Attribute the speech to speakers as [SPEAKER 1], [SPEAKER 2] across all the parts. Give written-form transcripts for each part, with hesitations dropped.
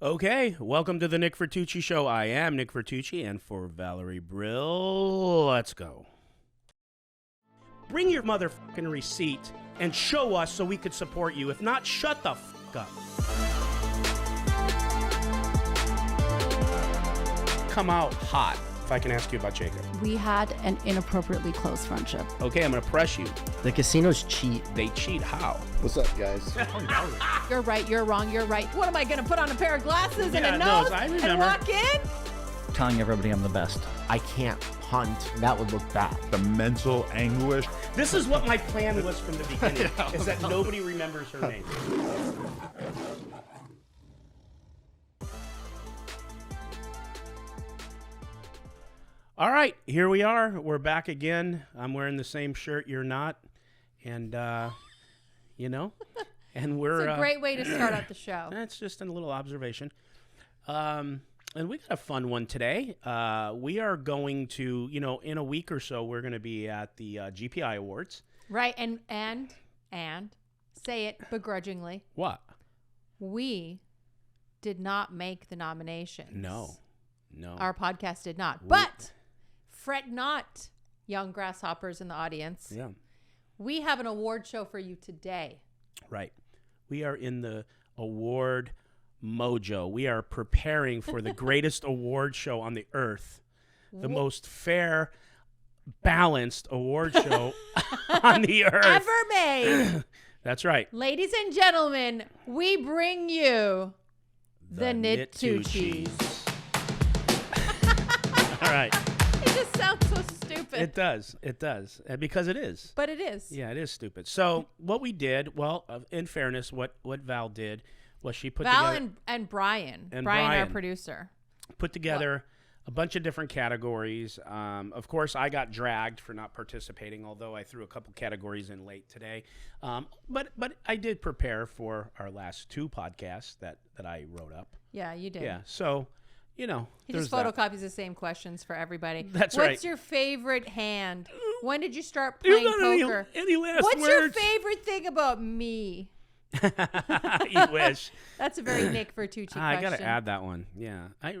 [SPEAKER 1] Okay, welcome to the Nick Vertucci Show. I am Nick Vertucci, and for Valerie Brill, let's go. Bring your motherfucking receipt and show us so we could support you. If not, shut the fuck up. Come out hot, if I can ask you about Jacob.
[SPEAKER 2] We had an inappropriately close friendship.
[SPEAKER 1] Okay, I'm going to press you.
[SPEAKER 3] The casinos cheat.
[SPEAKER 1] They cheat how?
[SPEAKER 4] What's up, guys?
[SPEAKER 2] You're right, you're wrong, you're right. What am I going to put on a pair of glasses and
[SPEAKER 1] Yeah,
[SPEAKER 2] a
[SPEAKER 1] no,
[SPEAKER 2] nose
[SPEAKER 1] I
[SPEAKER 2] and
[SPEAKER 1] remember.
[SPEAKER 2] walk in?
[SPEAKER 3] Telling everybody I'm the best.
[SPEAKER 4] I can't hunt. That would look bad.
[SPEAKER 5] The mental anguish.
[SPEAKER 1] This is what my plan was from the beginning, is that nobody remembers her name. All right, here we are. We're back again. I'm wearing the same shirt. You're not. And, and we're...
[SPEAKER 2] It's a great way to start out the show.
[SPEAKER 1] That's just a little observation. And we got a fun one today. We are going to, in a week or so, we're going to be at the GPI Awards.
[SPEAKER 2] Right, and say it begrudgingly.
[SPEAKER 1] What?
[SPEAKER 2] We did not make the nominations.
[SPEAKER 1] No.
[SPEAKER 2] Our podcast did not. But fret not, young grasshoppers in the audience.
[SPEAKER 1] Yeah.
[SPEAKER 2] We have an award show for you today.
[SPEAKER 1] Right. We are in the award mojo. We are preparing for the greatest award show on the earth. The most fair, balanced award show on the earth.
[SPEAKER 2] Ever made.
[SPEAKER 1] That's right.
[SPEAKER 2] Ladies and gentlemen, we bring you the Nittuccis.
[SPEAKER 1] All right.
[SPEAKER 2] It just sounds so stupid.
[SPEAKER 1] It does. Because it is.
[SPEAKER 2] But it is.
[SPEAKER 1] Yeah, it is stupid. So what we did, in fairness, what Val did was she put
[SPEAKER 2] Val
[SPEAKER 1] together...
[SPEAKER 2] and Brian.
[SPEAKER 1] And
[SPEAKER 2] Brian, our
[SPEAKER 1] Brian.
[SPEAKER 2] producer.
[SPEAKER 1] Put together a bunch of different categories. Of course, I got dragged for not participating, although I threw a couple categories in late today. But I did prepare for our last two podcasts that I wrote up.
[SPEAKER 2] Yeah, you did.
[SPEAKER 1] Yeah, so,
[SPEAKER 2] He
[SPEAKER 1] there's
[SPEAKER 2] just photocopies the same questions for everybody.
[SPEAKER 1] That's right.
[SPEAKER 2] What's your favorite hand? When did you start playing poker?
[SPEAKER 1] Any last
[SPEAKER 2] What's your
[SPEAKER 1] words?
[SPEAKER 2] favorite thing about me?
[SPEAKER 1] You wish.
[SPEAKER 2] That's a very Nick Vertucci question.
[SPEAKER 1] I got to add that one. Yeah. I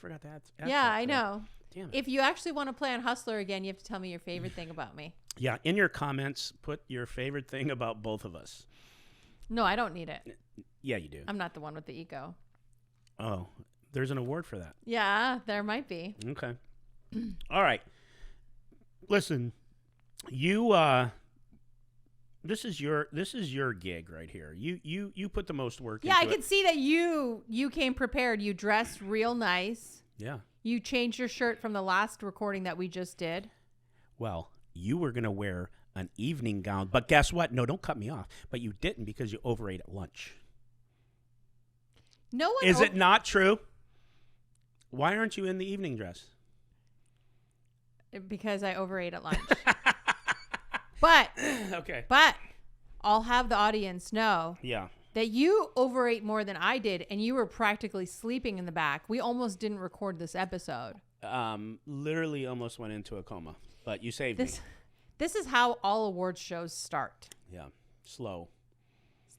[SPEAKER 1] forgot to add
[SPEAKER 2] Yeah,
[SPEAKER 1] that
[SPEAKER 2] I
[SPEAKER 1] today.
[SPEAKER 2] know.
[SPEAKER 1] Damn it.
[SPEAKER 2] If you actually want to play on Hustler again, you have to tell me your favorite thing about me.
[SPEAKER 1] Yeah, in your comments, put your favorite thing about both of us.
[SPEAKER 2] No, I don't need it.
[SPEAKER 1] Yeah, you do.
[SPEAKER 2] I'm not the one with the ego.
[SPEAKER 1] Oh, there's an award for that.
[SPEAKER 2] Yeah, there might be.
[SPEAKER 1] Okay. All right. Listen, you this is your gig right here. You put the most work
[SPEAKER 2] Yeah, I
[SPEAKER 1] into
[SPEAKER 2] can see that you came prepared. You dressed real nice.
[SPEAKER 1] Yeah.
[SPEAKER 2] You changed your shirt from the last recording that we just did.
[SPEAKER 1] Well, you were going to wear an evening gown, but guess what? No, don't cut me off. But you didn't because you overate at lunch.
[SPEAKER 2] No one
[SPEAKER 1] Is it not true? Why aren't you in the evening dress?
[SPEAKER 2] Because I overate at lunch. But
[SPEAKER 1] Okay.
[SPEAKER 2] I'll have the audience know
[SPEAKER 1] Yeah.
[SPEAKER 2] that you overate more than I did, and you were practically sleeping in the back. We almost didn't record this episode.
[SPEAKER 1] Literally almost went into a coma, but you saved me.
[SPEAKER 2] This is how all awards shows start.
[SPEAKER 1] Yeah. Slow.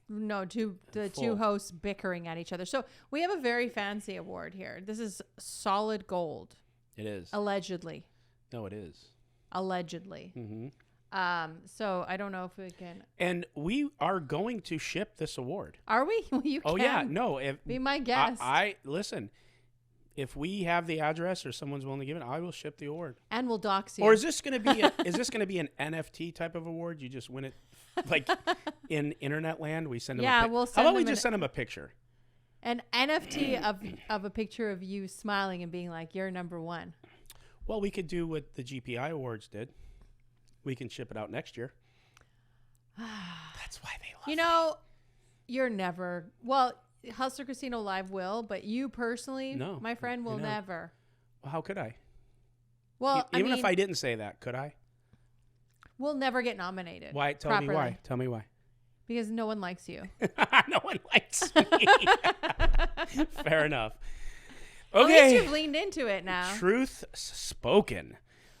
[SPEAKER 2] No, two
[SPEAKER 1] Full.
[SPEAKER 2] hosts bickering at each other. So we have a very fancy award here. This is solid gold,
[SPEAKER 1] It is.
[SPEAKER 2] allegedly.
[SPEAKER 1] No, it is.
[SPEAKER 2] Allegedly.
[SPEAKER 1] Mm-hmm.
[SPEAKER 2] So I don't know if we can.
[SPEAKER 1] And we are going to ship this award.
[SPEAKER 2] Are we? You
[SPEAKER 1] Oh
[SPEAKER 2] can
[SPEAKER 1] yeah, no.
[SPEAKER 2] be my guest.
[SPEAKER 1] I listen. If we have the address or someone's willing to give it, I will ship the award.
[SPEAKER 2] And we'll dox you.
[SPEAKER 1] Or is this going to be an NFT type of award? You just win it like in internet land. We send them.
[SPEAKER 2] Yeah,
[SPEAKER 1] How
[SPEAKER 2] we'll send
[SPEAKER 1] about we
[SPEAKER 2] them
[SPEAKER 1] just send them a picture?
[SPEAKER 2] an NFT of a picture of you smiling and being like, "You're number one."
[SPEAKER 1] Well, we could do what the GPI Awards did. We can ship it out next year. That's why they love
[SPEAKER 2] You know, you're never. Well, Hustler Casino Live will, but you personally,
[SPEAKER 1] No,
[SPEAKER 2] my friend, will
[SPEAKER 1] you know.
[SPEAKER 2] never.
[SPEAKER 1] Well, how could I?
[SPEAKER 2] Well,
[SPEAKER 1] Even
[SPEAKER 2] I mean,
[SPEAKER 1] if I didn't say that, could I?
[SPEAKER 2] we'll never get nominated.
[SPEAKER 1] Why? Tell
[SPEAKER 2] properly.
[SPEAKER 1] me why. Tell me why.
[SPEAKER 2] Because no one likes you.
[SPEAKER 1] No one likes me. Fair enough.
[SPEAKER 2] At least
[SPEAKER 1] Okay.
[SPEAKER 2] you've leaned into it now.
[SPEAKER 1] Truth spoken.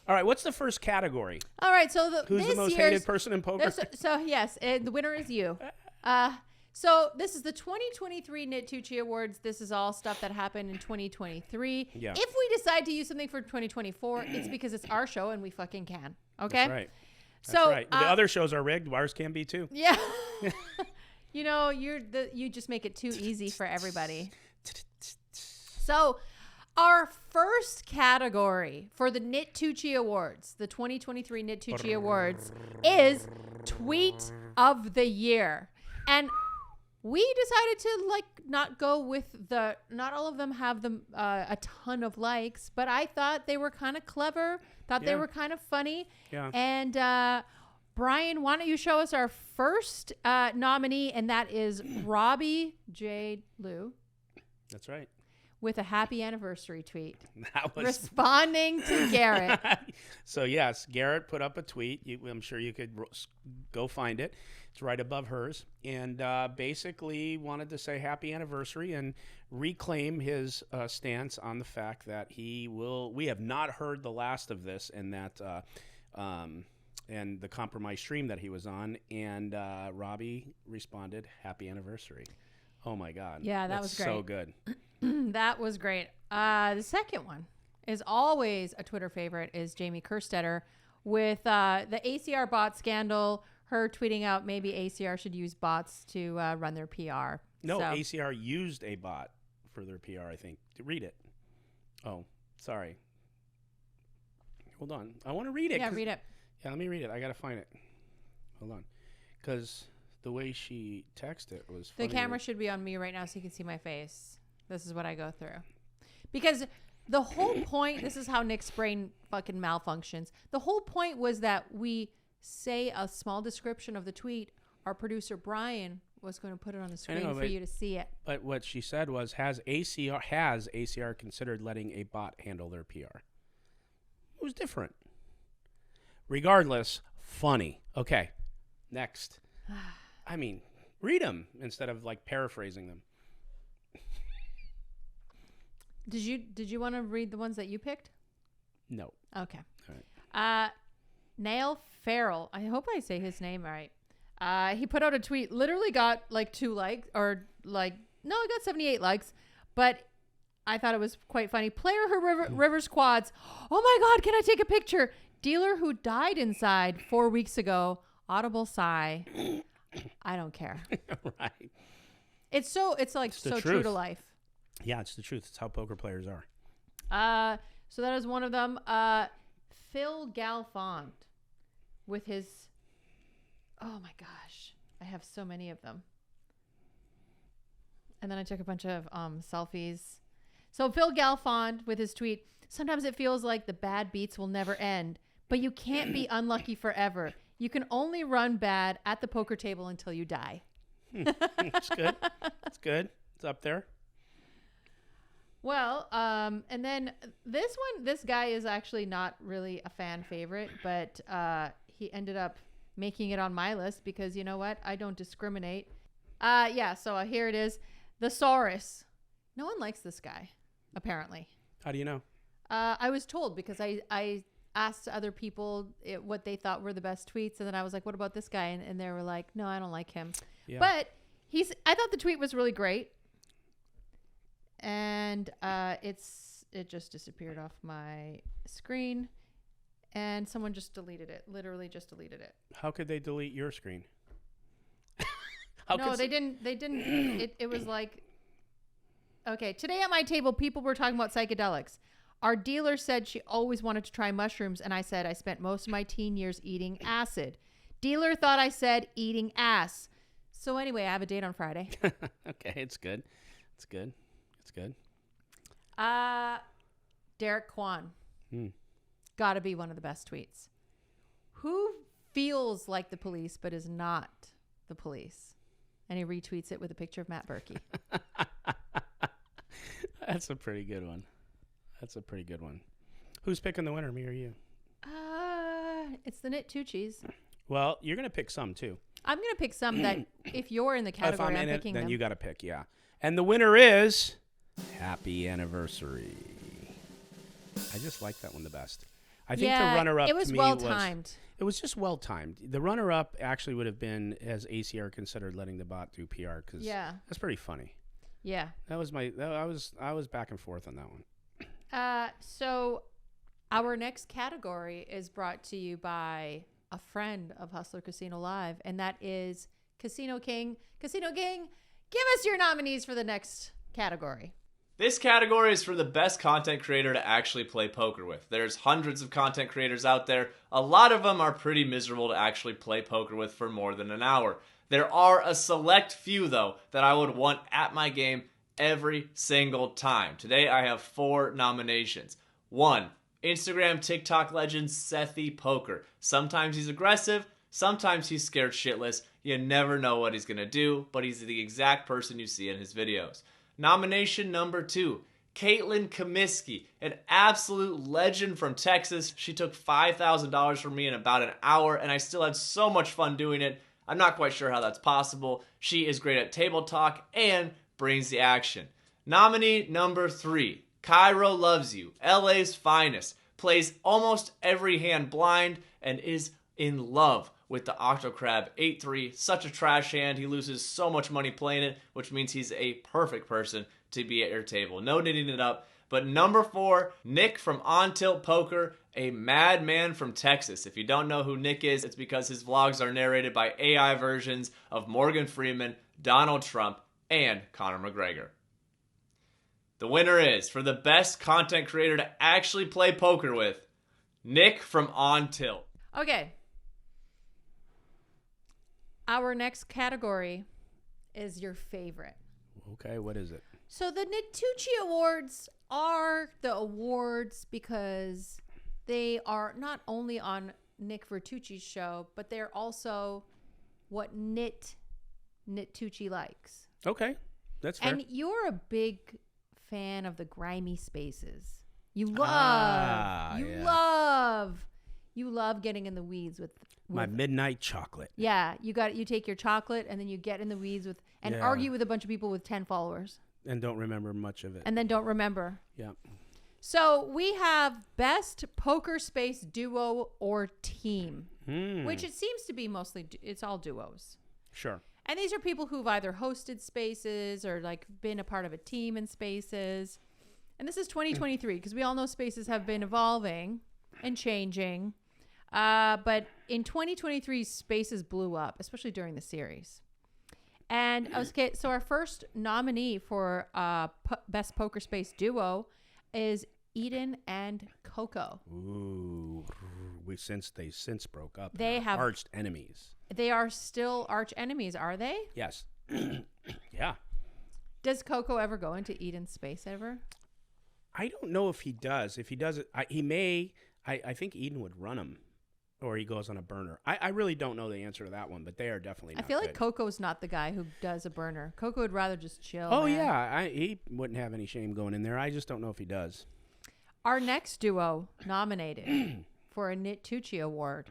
[SPEAKER 1] All right. What's the first category?
[SPEAKER 2] All right, so
[SPEAKER 1] Who's the
[SPEAKER 2] this
[SPEAKER 1] most
[SPEAKER 2] year's-
[SPEAKER 1] hated person in poker?
[SPEAKER 2] So yes, the winner is you. So this is the 2023 Nittucci Awards. This is all stuff that happened in 2023.
[SPEAKER 1] Yeah.
[SPEAKER 2] If we decide to use something for 2024, it's because it's our show and we fucking can. Okay.
[SPEAKER 1] That's right. That's
[SPEAKER 2] So
[SPEAKER 1] right. The other shows are rigged. Ours can be too.
[SPEAKER 2] Yeah. You just make it too easy for everybody. So our first category for the Nittucci Awards, the 2023 Nittucci Awards, is Tweet of the Year. And we decided to not go with not all of them have a ton of likes, but I thought they were kind of clever, they were kind of funny.
[SPEAKER 1] Yeah.
[SPEAKER 2] And Brian, why don't you show us our first nominee, and that is Robbie J. Lou
[SPEAKER 1] That's right.
[SPEAKER 2] with a happy anniversary tweet
[SPEAKER 1] That was
[SPEAKER 2] responding to Garrett.
[SPEAKER 1] So yes, Garrett put up a tweet. I'm sure you could go find it. It's right above hers, and basically wanted to say happy anniversary and reclaim his stance on the fact that we have not heard the last of this, and that and the compromise stream that he was on, and Robbie responded, happy anniversary. Oh my God.
[SPEAKER 2] Yeah, that
[SPEAKER 1] That's
[SPEAKER 2] was great.
[SPEAKER 1] so good.
[SPEAKER 2] That was great. The second one is always a Twitter favorite, is Jamie Kerstetter with the ACR bot scandal, her tweeting out maybe ACR should use bots to run their PR.
[SPEAKER 1] No,
[SPEAKER 2] So-
[SPEAKER 1] ACR used a bot for their PR, I think. Read it. Oh, sorry. Hold on. I want to read it.
[SPEAKER 2] Yeah, read it.
[SPEAKER 1] Yeah, let me read it. I got to find it. Hold on. Because the way she texted it was
[SPEAKER 2] The
[SPEAKER 1] funnier.
[SPEAKER 2] camera should be on me right now so you can see my face. This is what I go through. Because the whole point, this is how Nick's brain fucking malfunctions. The whole point was that we say a small description of the tweet. Our producer, Brian, was going to put it on the screen for you to see it.
[SPEAKER 1] But what she said was, has ACR considered letting a bot handle their PR? It was different. Regardless, funny. Okay, next. I mean, read them instead of paraphrasing them.
[SPEAKER 2] Did you want to read the ones that you picked?
[SPEAKER 1] No.
[SPEAKER 2] Okay.
[SPEAKER 1] All right.
[SPEAKER 2] Nail Farrell. I hope I say his name right. He put out a tweet, literally got 2 likes, it got 78 likes, but I thought it was quite funny. Player who Rivers quads. Oh my God, can I take a picture? Dealer who died inside 4 weeks ago. Audible sigh. I don't care.
[SPEAKER 1] Right.
[SPEAKER 2] It's so
[SPEAKER 1] the
[SPEAKER 2] true
[SPEAKER 1] truth.
[SPEAKER 2] to life.
[SPEAKER 1] Yeah, it's the truth. It's how poker players are.
[SPEAKER 2] So that is one of them. Phil Galfond with his, oh my gosh, I have so many of them. And then I took a bunch of selfies. So Phil Galfond with his tweet, sometimes it feels like the bad beats will never end, but you can't be unlucky forever. You can only run bad at the poker table until you die.
[SPEAKER 1] It's good. It's good. It's up there.
[SPEAKER 2] Well, and then this guy is actually not really a fan favorite, but he ended up making it on my list because you know what? I don't discriminate. So here it is. The Saurus. No one likes this guy, apparently.
[SPEAKER 1] How do you know?
[SPEAKER 2] I was told because I asked other people what they thought were the best tweets, and then I was like, what about this guy? And they were like, no, I don't like him.
[SPEAKER 1] Yeah.
[SPEAKER 2] But I thought the tweet was really great. And it just disappeared off my screen, and someone just deleted it. Literally just deleted it.
[SPEAKER 1] How could they delete your screen?
[SPEAKER 2] No, they didn't. They didn't. It was like, okay. Today at my table, people were talking about psychedelics. Our dealer said she always wanted to try mushrooms, and I said I spent most of my teen years eating acid. Dealer thought I said eating ass. So anyway, I have a date on Friday.
[SPEAKER 1] Okay, it's good. It's good. It's good.
[SPEAKER 2] Derek Kwan. Gotta be one of the best tweets. Who feels like the police but is not the police? And he retweets it with a picture of Matt Berkey.
[SPEAKER 1] That's a pretty good one. That's a pretty good one. Who's picking the winner, me or you?
[SPEAKER 2] It's the Nittucci's.
[SPEAKER 1] Well, you're going to pick some, too.
[SPEAKER 2] I'm going to pick some that if you're in the category,
[SPEAKER 1] If I'm
[SPEAKER 2] I'm
[SPEAKER 1] in it,
[SPEAKER 2] picking
[SPEAKER 1] then
[SPEAKER 2] them.
[SPEAKER 1] you got to pick, yeah. And the winner is Happy Anniversary. I just like that one the best. I think the runner-up
[SPEAKER 2] it was
[SPEAKER 1] to me
[SPEAKER 2] well timed.
[SPEAKER 1] It was just well timed. The runner-up actually would have been, has ACR considered letting the bot do PR? Because that's pretty funny.
[SPEAKER 2] Yeah.
[SPEAKER 1] That was I was back and forth on that one.
[SPEAKER 2] So our next category is brought to you by a friend of Hustler Casino Live, and that is Casino King. Casino King, give us your nominees for the next category.
[SPEAKER 6] This category is for the best content creator to actually play poker with. There's hundreds of content creators out there. A lot of them are pretty miserable to actually play poker with for more than an hour. There are a select few, though, that I would want at my game every single time. Today, I have 4 nominations. 1, Instagram TikTok legend Sethy Poker. Sometimes he's aggressive, sometimes he's scared shitless. You never know what he's going to do, but he's the exact person you see in his videos. Nomination number 2, Caitlin Comiskey, an absolute legend from Texas. She took $5,000 from me in about an hour, and I still had so much fun doing it. I'm not quite sure how that's possible. She is great at table talk and brings the action. Nominee number 3, Cairo Loves You, LA's finest, plays almost every hand blind and is in love with the Octocrab 8-3. Such a trash hand. He loses so much money playing it, which means he's a perfect person to be at your table. No knitting it up. But number 4, Nick from On Tilt Poker, a madman from Texas. If you don't know who Nick is, it's because his vlogs are narrated by AI versions of Morgan Freeman, Donald Trump, and Conor McGregor. The winner is, for the best content creator to actually play poker with, Nick from On Tilt.
[SPEAKER 2] Okay. Our next category is your favorite.
[SPEAKER 1] Okay, what is it?
[SPEAKER 2] So the Nittucci Awards are the awards because they are not only on Nick Vertucci's show, but they're also what Nittucci likes.
[SPEAKER 1] Okay, that's fair.
[SPEAKER 2] And you're a big fan of the grimy spaces. You love, you love getting in the weeds with
[SPEAKER 1] my midnight chocolate.
[SPEAKER 2] Yeah, you take your chocolate and then you get in the weeds with and argue with a bunch of people with 10 followers.
[SPEAKER 1] And don't remember much of it.
[SPEAKER 2] And then don't remember.
[SPEAKER 1] Yeah.
[SPEAKER 2] So we have best poker space duo or team, which it seems to be mostly, it's all duos.
[SPEAKER 1] Sure.
[SPEAKER 2] And these are people who've either hosted spaces or like been a part of a team in spaces. And this is 2023 because we all know spaces have been evolving and changing. But in 2023, spaces blew up, especially during the series. And okay, so our first nominee for best poker space duo is Eden and Coco.
[SPEAKER 1] Ooh, they since broke up.
[SPEAKER 2] They have
[SPEAKER 1] arch enemies.
[SPEAKER 2] They are still arch enemies, are they?
[SPEAKER 1] Yes. Yeah.
[SPEAKER 2] Does Coco ever go into Eden's space ever?
[SPEAKER 1] I don't know if he does. If he does it, he may. I think Eden would run him. Or he goes on a burner. I really don't know the answer to that one, but they are definitely not
[SPEAKER 2] I feel
[SPEAKER 1] good.
[SPEAKER 2] like Coco's not the guy who does a burner. Coco would rather just chill.
[SPEAKER 1] Oh,
[SPEAKER 2] man.
[SPEAKER 1] yeah. He wouldn't have any shame going in there. I just don't know if he does.
[SPEAKER 2] Our next duo nominated for a Nittucci Award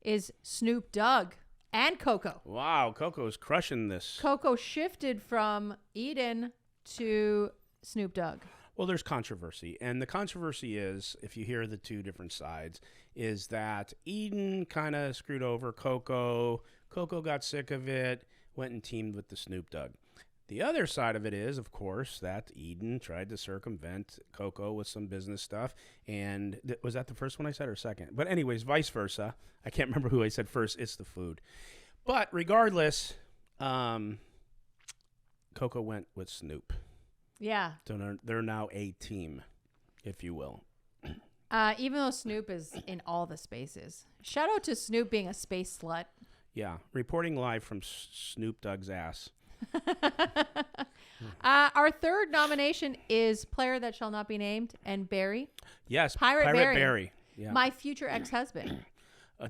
[SPEAKER 2] is Snoop Dogg and Coco.
[SPEAKER 1] Wow, Coco's crushing this.
[SPEAKER 2] Coco shifted from Eden to Snoop Dogg.
[SPEAKER 1] Well, there's controversy, and the controversy is, if you hear the two different sides, is that Eden kind of screwed over Coco. Coco got sick of it, went and teamed with the Snoop Dogg. The other side of it is, of course, that Eden tried to circumvent Coco with some business stuff, and was that the first one I said or second? But anyways, vice versa. I can't remember who I said first. It's the food. But regardless, Coco went with Snoop.
[SPEAKER 2] Yeah.
[SPEAKER 1] So they're now a team, if you will.
[SPEAKER 2] Even though Snoop is in all the spaces. Shout out to Snoop being a space slut.
[SPEAKER 1] Yeah. Reporting live from Snoop Dogg's ass.
[SPEAKER 2] Our third nomination is Player That Shall Not Be Named and Barry.
[SPEAKER 1] Yes.
[SPEAKER 2] Pirate Barry.
[SPEAKER 1] Yeah.
[SPEAKER 2] My future ex-husband.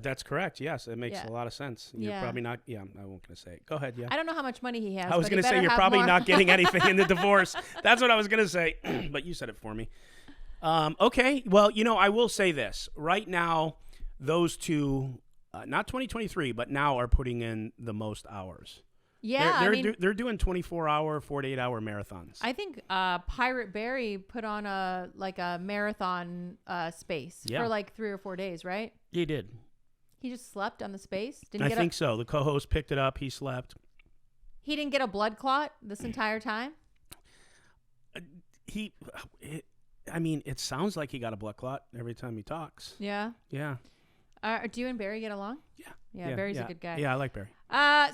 [SPEAKER 1] That's correct. Yes, it makes a lot of sense. You're probably not. Yeah, I won't gonna say it. Go ahead. Yeah.
[SPEAKER 2] I don't know how much money he has.
[SPEAKER 1] I was
[SPEAKER 2] but
[SPEAKER 1] gonna say you're probably not getting anything in the divorce. That's what I was gonna say, but you said it for me. Okay. Well, I will say this. Right now, those two, not 2023, but now are putting in the most hours.
[SPEAKER 2] Yeah,
[SPEAKER 1] they're doing 24-hour, 48-hour marathons.
[SPEAKER 2] I think Pirate Barry put on a marathon space for like 3 or 4 days, right?
[SPEAKER 1] He did.
[SPEAKER 2] He just slept on the space.
[SPEAKER 1] I think so. The co-host picked it up. He slept.
[SPEAKER 2] He didn't get a blood clot this entire time.
[SPEAKER 1] It sounds like he got a blood clot every time he talks.
[SPEAKER 2] Yeah.
[SPEAKER 1] Yeah.
[SPEAKER 2] Do you and Barry get along? Yeah, Barry's a good guy.
[SPEAKER 1] Yeah, I like Barry.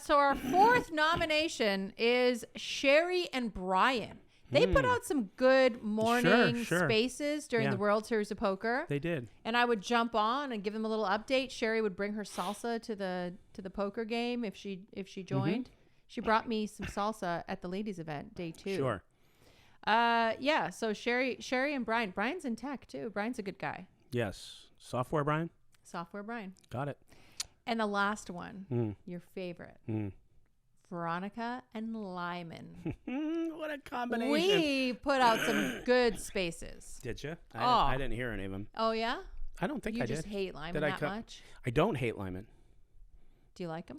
[SPEAKER 2] So our fourth nomination is Sherry and Brian. They put out some good morning spaces during the World Series of Poker.
[SPEAKER 1] They did.
[SPEAKER 2] And I would jump on and give them a little update. Sherry would bring her salsa to the poker game if she joined. She brought me some salsa at the ladies event day 2.
[SPEAKER 1] Sure.
[SPEAKER 2] So Sherry and Brian. Brian's in tech too. Brian's a good guy.
[SPEAKER 1] Yes. Software Brian?
[SPEAKER 2] Software Brian.
[SPEAKER 1] Got it.
[SPEAKER 2] And the last one, your favorite. Veronica and Lyman.
[SPEAKER 1] What a combination.
[SPEAKER 2] We put out some good spaces.
[SPEAKER 1] Did you? I didn't hear any of them.
[SPEAKER 2] Oh, yeah?
[SPEAKER 1] I don't think I did.
[SPEAKER 2] You just hate Lyman that much?
[SPEAKER 1] I don't hate Lyman.
[SPEAKER 2] Do you like him?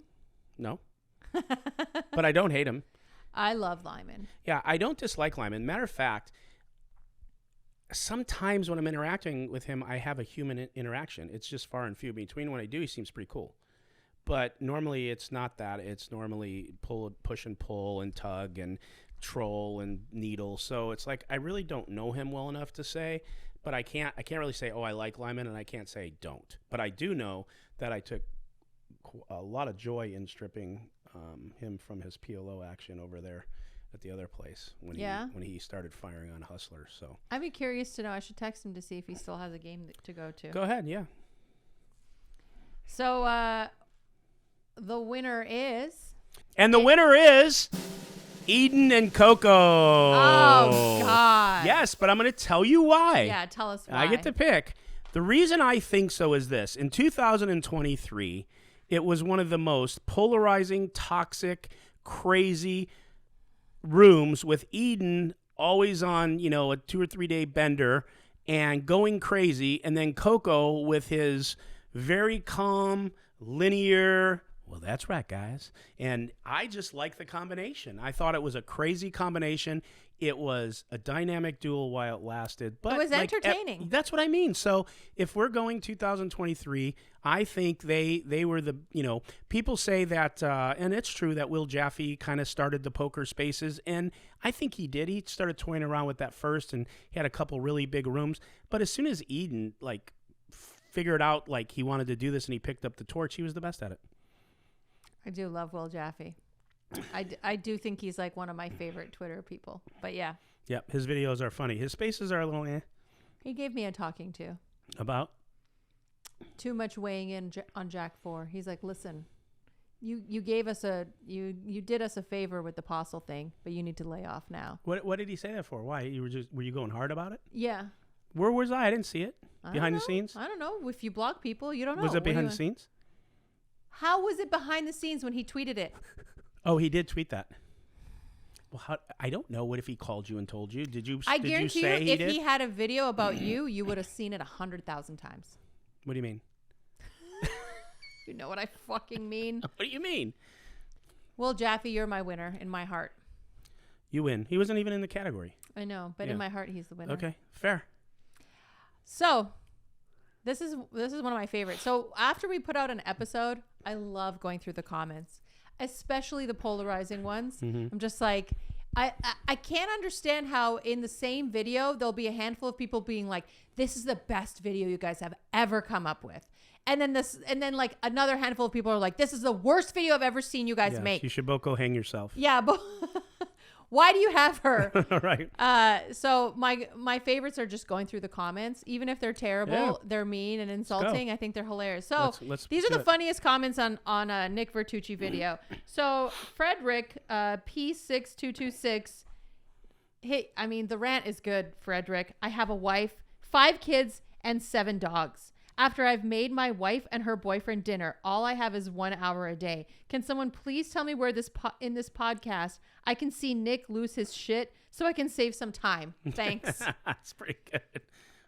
[SPEAKER 1] No. But I don't hate him.
[SPEAKER 2] I love Lyman.
[SPEAKER 1] Yeah, I don't dislike Lyman. Matter of fact, sometimes when I'm interacting with him, I have a human interaction. It's just far and few between. When I do, he seems pretty cool. But normally it's not that. It's normally push and pull and tug and troll and needle. So it's like I really don't know him well enough to say, but I can't really say, oh, I like Lyman, and I can't say don't. But I do know that I took a lot of joy in stripping him from his PLO action over there at the other place when he started firing on hustlers. So
[SPEAKER 2] I'd be curious to know. I should text him to see if he still has a game to go to.
[SPEAKER 1] Go ahead, yeah.
[SPEAKER 2] So the winner is,
[SPEAKER 1] Eden and Coco.
[SPEAKER 2] Oh God.
[SPEAKER 1] Yes, but I'm going to tell you why.
[SPEAKER 2] Yeah, tell us why.
[SPEAKER 1] I get to pick. The reason I think so is this: in 2023. It was one of the most polarizing, toxic, crazy rooms with Eden always on, a 2 or 3 day bender and going crazy. And then Coco with his very calm, linear, well, that's right, guys. And I just like the combination. I thought it was a crazy combination. It was a dynamic duel while it lasted. But
[SPEAKER 2] it was entertaining.
[SPEAKER 1] That's what I mean. So if we're going 2023, I think they were the, people say that, and it's true that Will Jaffe kind of started the poker spaces. And I think he did. He started toying around with that first, and he had a couple really big rooms. But as soon as Eden, figured out, he wanted to do this and he picked up the torch, he was the best at it.
[SPEAKER 2] I do love Will Jaffe. I do think he's one of my favorite Twitter people. But yeah.
[SPEAKER 1] Yep, his videos are funny. His spaces are a little eh.
[SPEAKER 2] He gave me a talking to.
[SPEAKER 1] About?
[SPEAKER 2] Too much weighing in on Jack 4. He's like, listen, you gave us you did us a favor with the Apostle thing, but you need to lay off now.
[SPEAKER 1] What did he say that for? Why? Were you going hard about it?
[SPEAKER 2] Yeah.
[SPEAKER 1] Where was I? I didn't see it. Behind the scenes?
[SPEAKER 2] I don't know. If you block people, you don't know.
[SPEAKER 1] Was it behind the scenes?
[SPEAKER 2] How was it behind the scenes when he tweeted it?
[SPEAKER 1] Oh, he did tweet that. Well, I don't know. What if he called you and told you?
[SPEAKER 2] I guarantee you, if he had a video about you would have seen it 100,000 times.
[SPEAKER 1] What do you mean?
[SPEAKER 2] You know what I fucking mean?
[SPEAKER 1] What do you mean?
[SPEAKER 2] Well, Jaffe, you're my winner in my heart.
[SPEAKER 1] You win. He wasn't even in the category.
[SPEAKER 2] I know, but in my heart, he's the winner.
[SPEAKER 1] Okay, fair.
[SPEAKER 2] So, this is one of my favorites. So, after we put out an episode, I love going through the comments, especially the polarizing ones. Mm-hmm. I'm just like, I can't understand how in the same video, there'll be a handful of people being like, this is the best video you guys have ever come up with. And then another handful of people are like, this is the worst video I've ever seen you guys make.
[SPEAKER 1] You should both go hang yourself.
[SPEAKER 2] Yeah, but why do you have her?
[SPEAKER 1] Right.
[SPEAKER 2] So my favorites are just going through the comments. Even if they're terrible, they're mean and insulting. I think they're hilarious. So these are the funniest comments on Nick Vertucci video. So Frederick, P6226. Hey, I mean, the rant is good, Frederick. I have a wife, 5 kids, and 7 dogs. After I've made my wife and her boyfriend dinner, all I have is 1 hour a day. Can someone please tell me where in this podcast I can see Nick lose his shit so I can save some time? Thanks.
[SPEAKER 1] That's pretty good.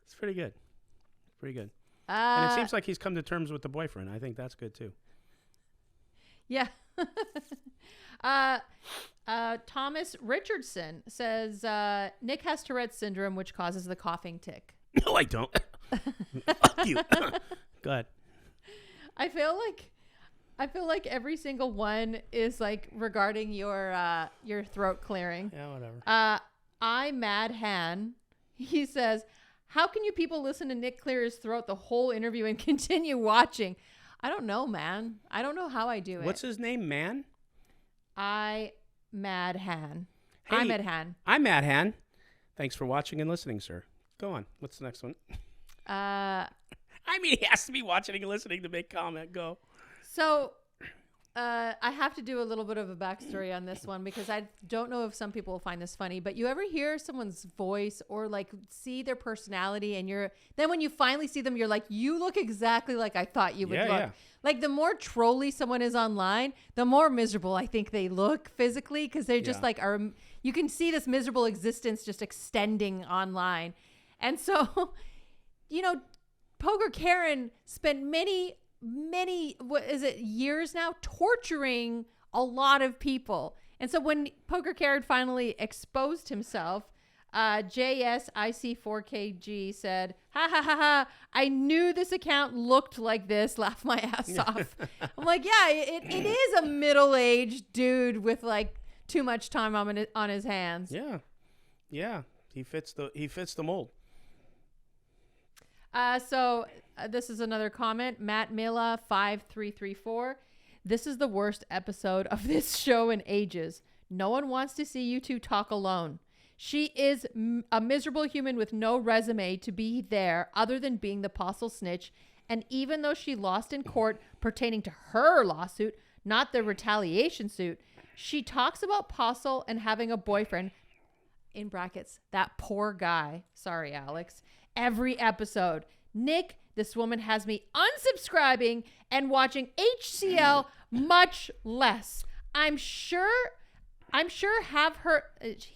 [SPEAKER 1] It's pretty good. Pretty good. And it seems like he's come to terms with the boyfriend. I think that's good too.
[SPEAKER 2] Yeah. Thomas Richardson says Nick has Tourette's syndrome, which causes the coughing tick.
[SPEAKER 1] No, I don't. Fuck you. Go ahead.
[SPEAKER 2] I feel like every single one is like regarding your throat clearing.
[SPEAKER 1] Yeah, whatever.
[SPEAKER 2] I'm Mad Han. He says, how can you people listen to Nick clear his throat the whole interview and continue watching? I don't know, man. I don't know how I do it.
[SPEAKER 1] What's his name, man?
[SPEAKER 2] Mad Han.
[SPEAKER 1] Hey,
[SPEAKER 2] I'm Mad Han.
[SPEAKER 1] I'm Mad Han. Thanks for watching and listening, sir. Go on. What's the next one? I mean, he has to be watching and listening to make comment. Go.
[SPEAKER 2] So I have to do a little bit of a backstory on this one because I don't know if some people will find this funny, but you ever hear someone's voice or like see their personality and then when you finally see them, you're like, you look exactly like I thought you would look.
[SPEAKER 1] Yeah.
[SPEAKER 2] Like the more trolly someone is online, the more miserable I think they look physically because they're just like, you can see this miserable existence just extending online. And so, Poker Karen spent many, years now torturing a lot of people. And so when Poker Karen finally exposed himself, JSIC4KG said, ha ha ha ha, I knew this account looked like this, laugh my ass off. I'm like, yeah, it is a middle-aged dude with like too much time on his hands.
[SPEAKER 1] Yeah. He fits the mold.
[SPEAKER 2] So this is another comment. Matt Milla 5334. This is the worst episode of this show in ages. No one wants to see you two talk alone. She is a miserable human with no resume to be there other than being the apostle snitch. And even though she lost in court pertaining to her lawsuit, not the retaliation suit, she talks about Apostle and having a boyfriend, in brackets, that poor guy. Sorry, Alex. Every episode. Nick, this woman has me unsubscribing and watching HCL much less. I'm sure have her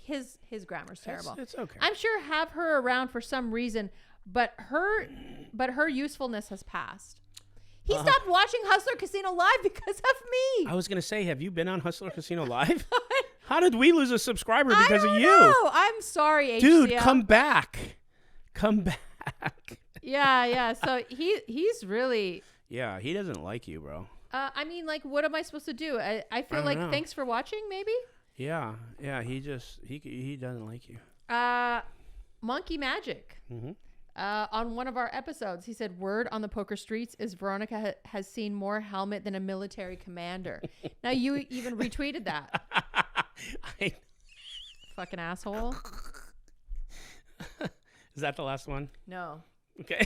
[SPEAKER 2] his grammar's terrible.
[SPEAKER 1] It's okay.
[SPEAKER 2] I'm sure have her around for some reason, but her usefulness has passed. He stopped watching Hustler Casino Live because of me.
[SPEAKER 1] I was going to say, have you been on Hustler Casino Live? How did we lose a subscriber because of you?
[SPEAKER 2] No, I'm sorry, HCL.
[SPEAKER 1] Dude, come back. Come back.
[SPEAKER 2] Yeah. So he's really...
[SPEAKER 1] Yeah, he doesn't like you, bro.
[SPEAKER 2] I mean, like, what am I supposed to do? I feel like, thanks for watching, maybe?
[SPEAKER 1] Yeah, he doesn't like you.
[SPEAKER 2] Monkey Magic. Mm-hmm. On one of our episodes, he said, word on the poker streets is Veronica has seen more helmet than a military commander. Now, you even retweeted that. Fucking asshole.
[SPEAKER 1] Is that the last one?
[SPEAKER 2] No.
[SPEAKER 1] Okay.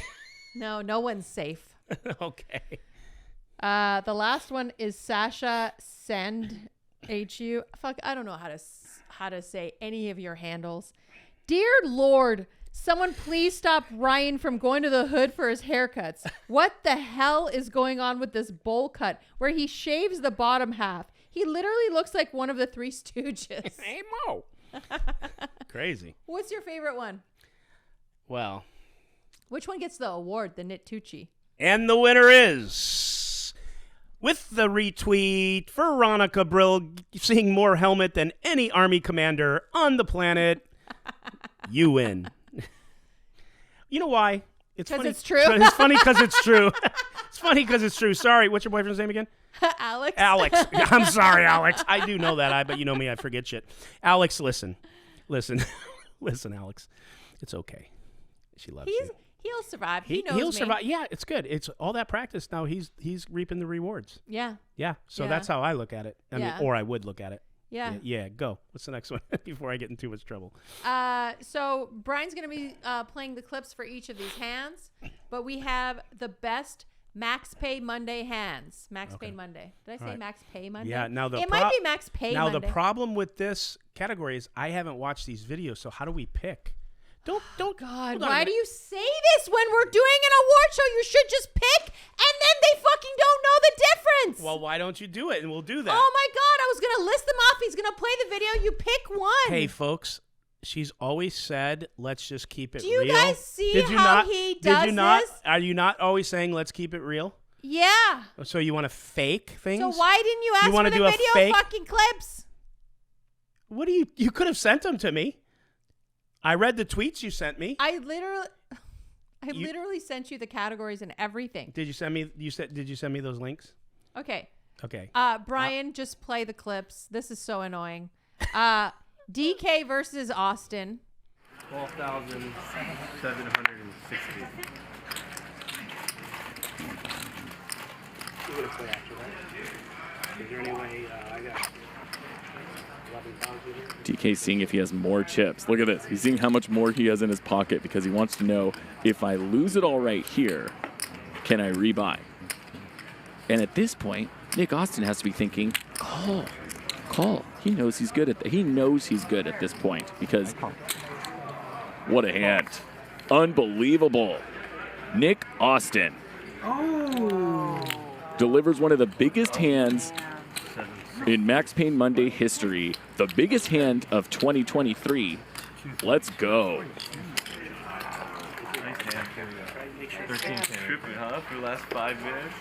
[SPEAKER 2] No one's safe.
[SPEAKER 1] Okay.
[SPEAKER 2] The last one is Sasha Send HU. Fuck, I don't know how to say any of your handles. Dear Lord, someone please stop Ryan from going to the hood for his haircuts. What the hell is going on with this bowl cut where he shaves the bottom half? He literally looks like one of the Three Stooges.
[SPEAKER 1] Hey, Mo. Crazy.
[SPEAKER 2] What's your favorite one?
[SPEAKER 1] Well.
[SPEAKER 2] Which one gets the award, the Nittucci?
[SPEAKER 1] And the winner is, with the retweet, Veronica Brill, seeing more helmet than any Army commander on the planet. You win. You know why? It's funny.
[SPEAKER 2] It's true.
[SPEAKER 1] It's funny because it's true. It's funny because it's true. Sorry, what's your boyfriend's name again?
[SPEAKER 2] Alex.
[SPEAKER 1] I'm sorry, Alex. I do know that. But you know me, I forget shit. Alex, listen, Alex. It's okay. She loves you.
[SPEAKER 2] He'll survive. He'll
[SPEAKER 1] survive. Yeah, it's good. It's all that practice. Now he's reaping the rewards.
[SPEAKER 2] Yeah.
[SPEAKER 1] Yeah. So
[SPEAKER 2] Yeah.
[SPEAKER 1] that's how I look at it. I mean, or I would look at it.
[SPEAKER 2] Yeah.
[SPEAKER 1] Yeah. Go. What's the next one before I get in too much trouble?
[SPEAKER 2] So Brian's going to be playing the clips for each of these hands, but we have the best MaxPay Monday hands. MaxPay Monday. Did I say MaxPay Monday?
[SPEAKER 1] Yeah. Now
[SPEAKER 2] it might be MaxPay
[SPEAKER 1] Now
[SPEAKER 2] Monday.
[SPEAKER 1] the problem with this category is I haven't watched these videos. So how do we pick? Don't.
[SPEAKER 2] God, why do you say this when we're doing an award show? You should just pick, and then they fucking don't know the difference.
[SPEAKER 1] Well, why don't you do it, and we'll do that.
[SPEAKER 2] Oh my God, I was gonna list them off. He's gonna play the video. You pick one.
[SPEAKER 1] Hey, folks. She's always said, "Let's just keep it
[SPEAKER 2] real." Do you guys see
[SPEAKER 1] he does
[SPEAKER 2] this?
[SPEAKER 1] Are you not always saying, "Let's keep it real"?
[SPEAKER 2] Yeah.
[SPEAKER 1] So you want to fake things?
[SPEAKER 2] So why didn't you ask
[SPEAKER 1] You
[SPEAKER 2] for
[SPEAKER 1] wanna
[SPEAKER 2] the
[SPEAKER 1] do a
[SPEAKER 2] video
[SPEAKER 1] fake-
[SPEAKER 2] fucking clips?
[SPEAKER 1] What do you could have sent them to me. I read the tweets you sent me.
[SPEAKER 2] I literally sent you the categories and everything.
[SPEAKER 1] Did you send me did you send me those links?
[SPEAKER 2] Okay.
[SPEAKER 1] Okay.
[SPEAKER 2] Brian, just play the clips. This is so annoying. DK versus Austin.
[SPEAKER 7] 12,760.
[SPEAKER 1] You're gonna play after that. Is there any way I got 11,000 here?
[SPEAKER 8] DK's seeing if he has more chips. Look at this. He's seeing how much more he has in his pocket because he wants to know, if I lose it all right here, can I rebuy? And at this point, Nick Austin has to be thinking, call. He knows he's good at this point because what a hand. Unbelievable. Nick Austin delivers one of the biggest hands in MaxPain Monday history, the biggest hand of 2023. Let's go.
[SPEAKER 7] 13 huh? For the last 5 minutes.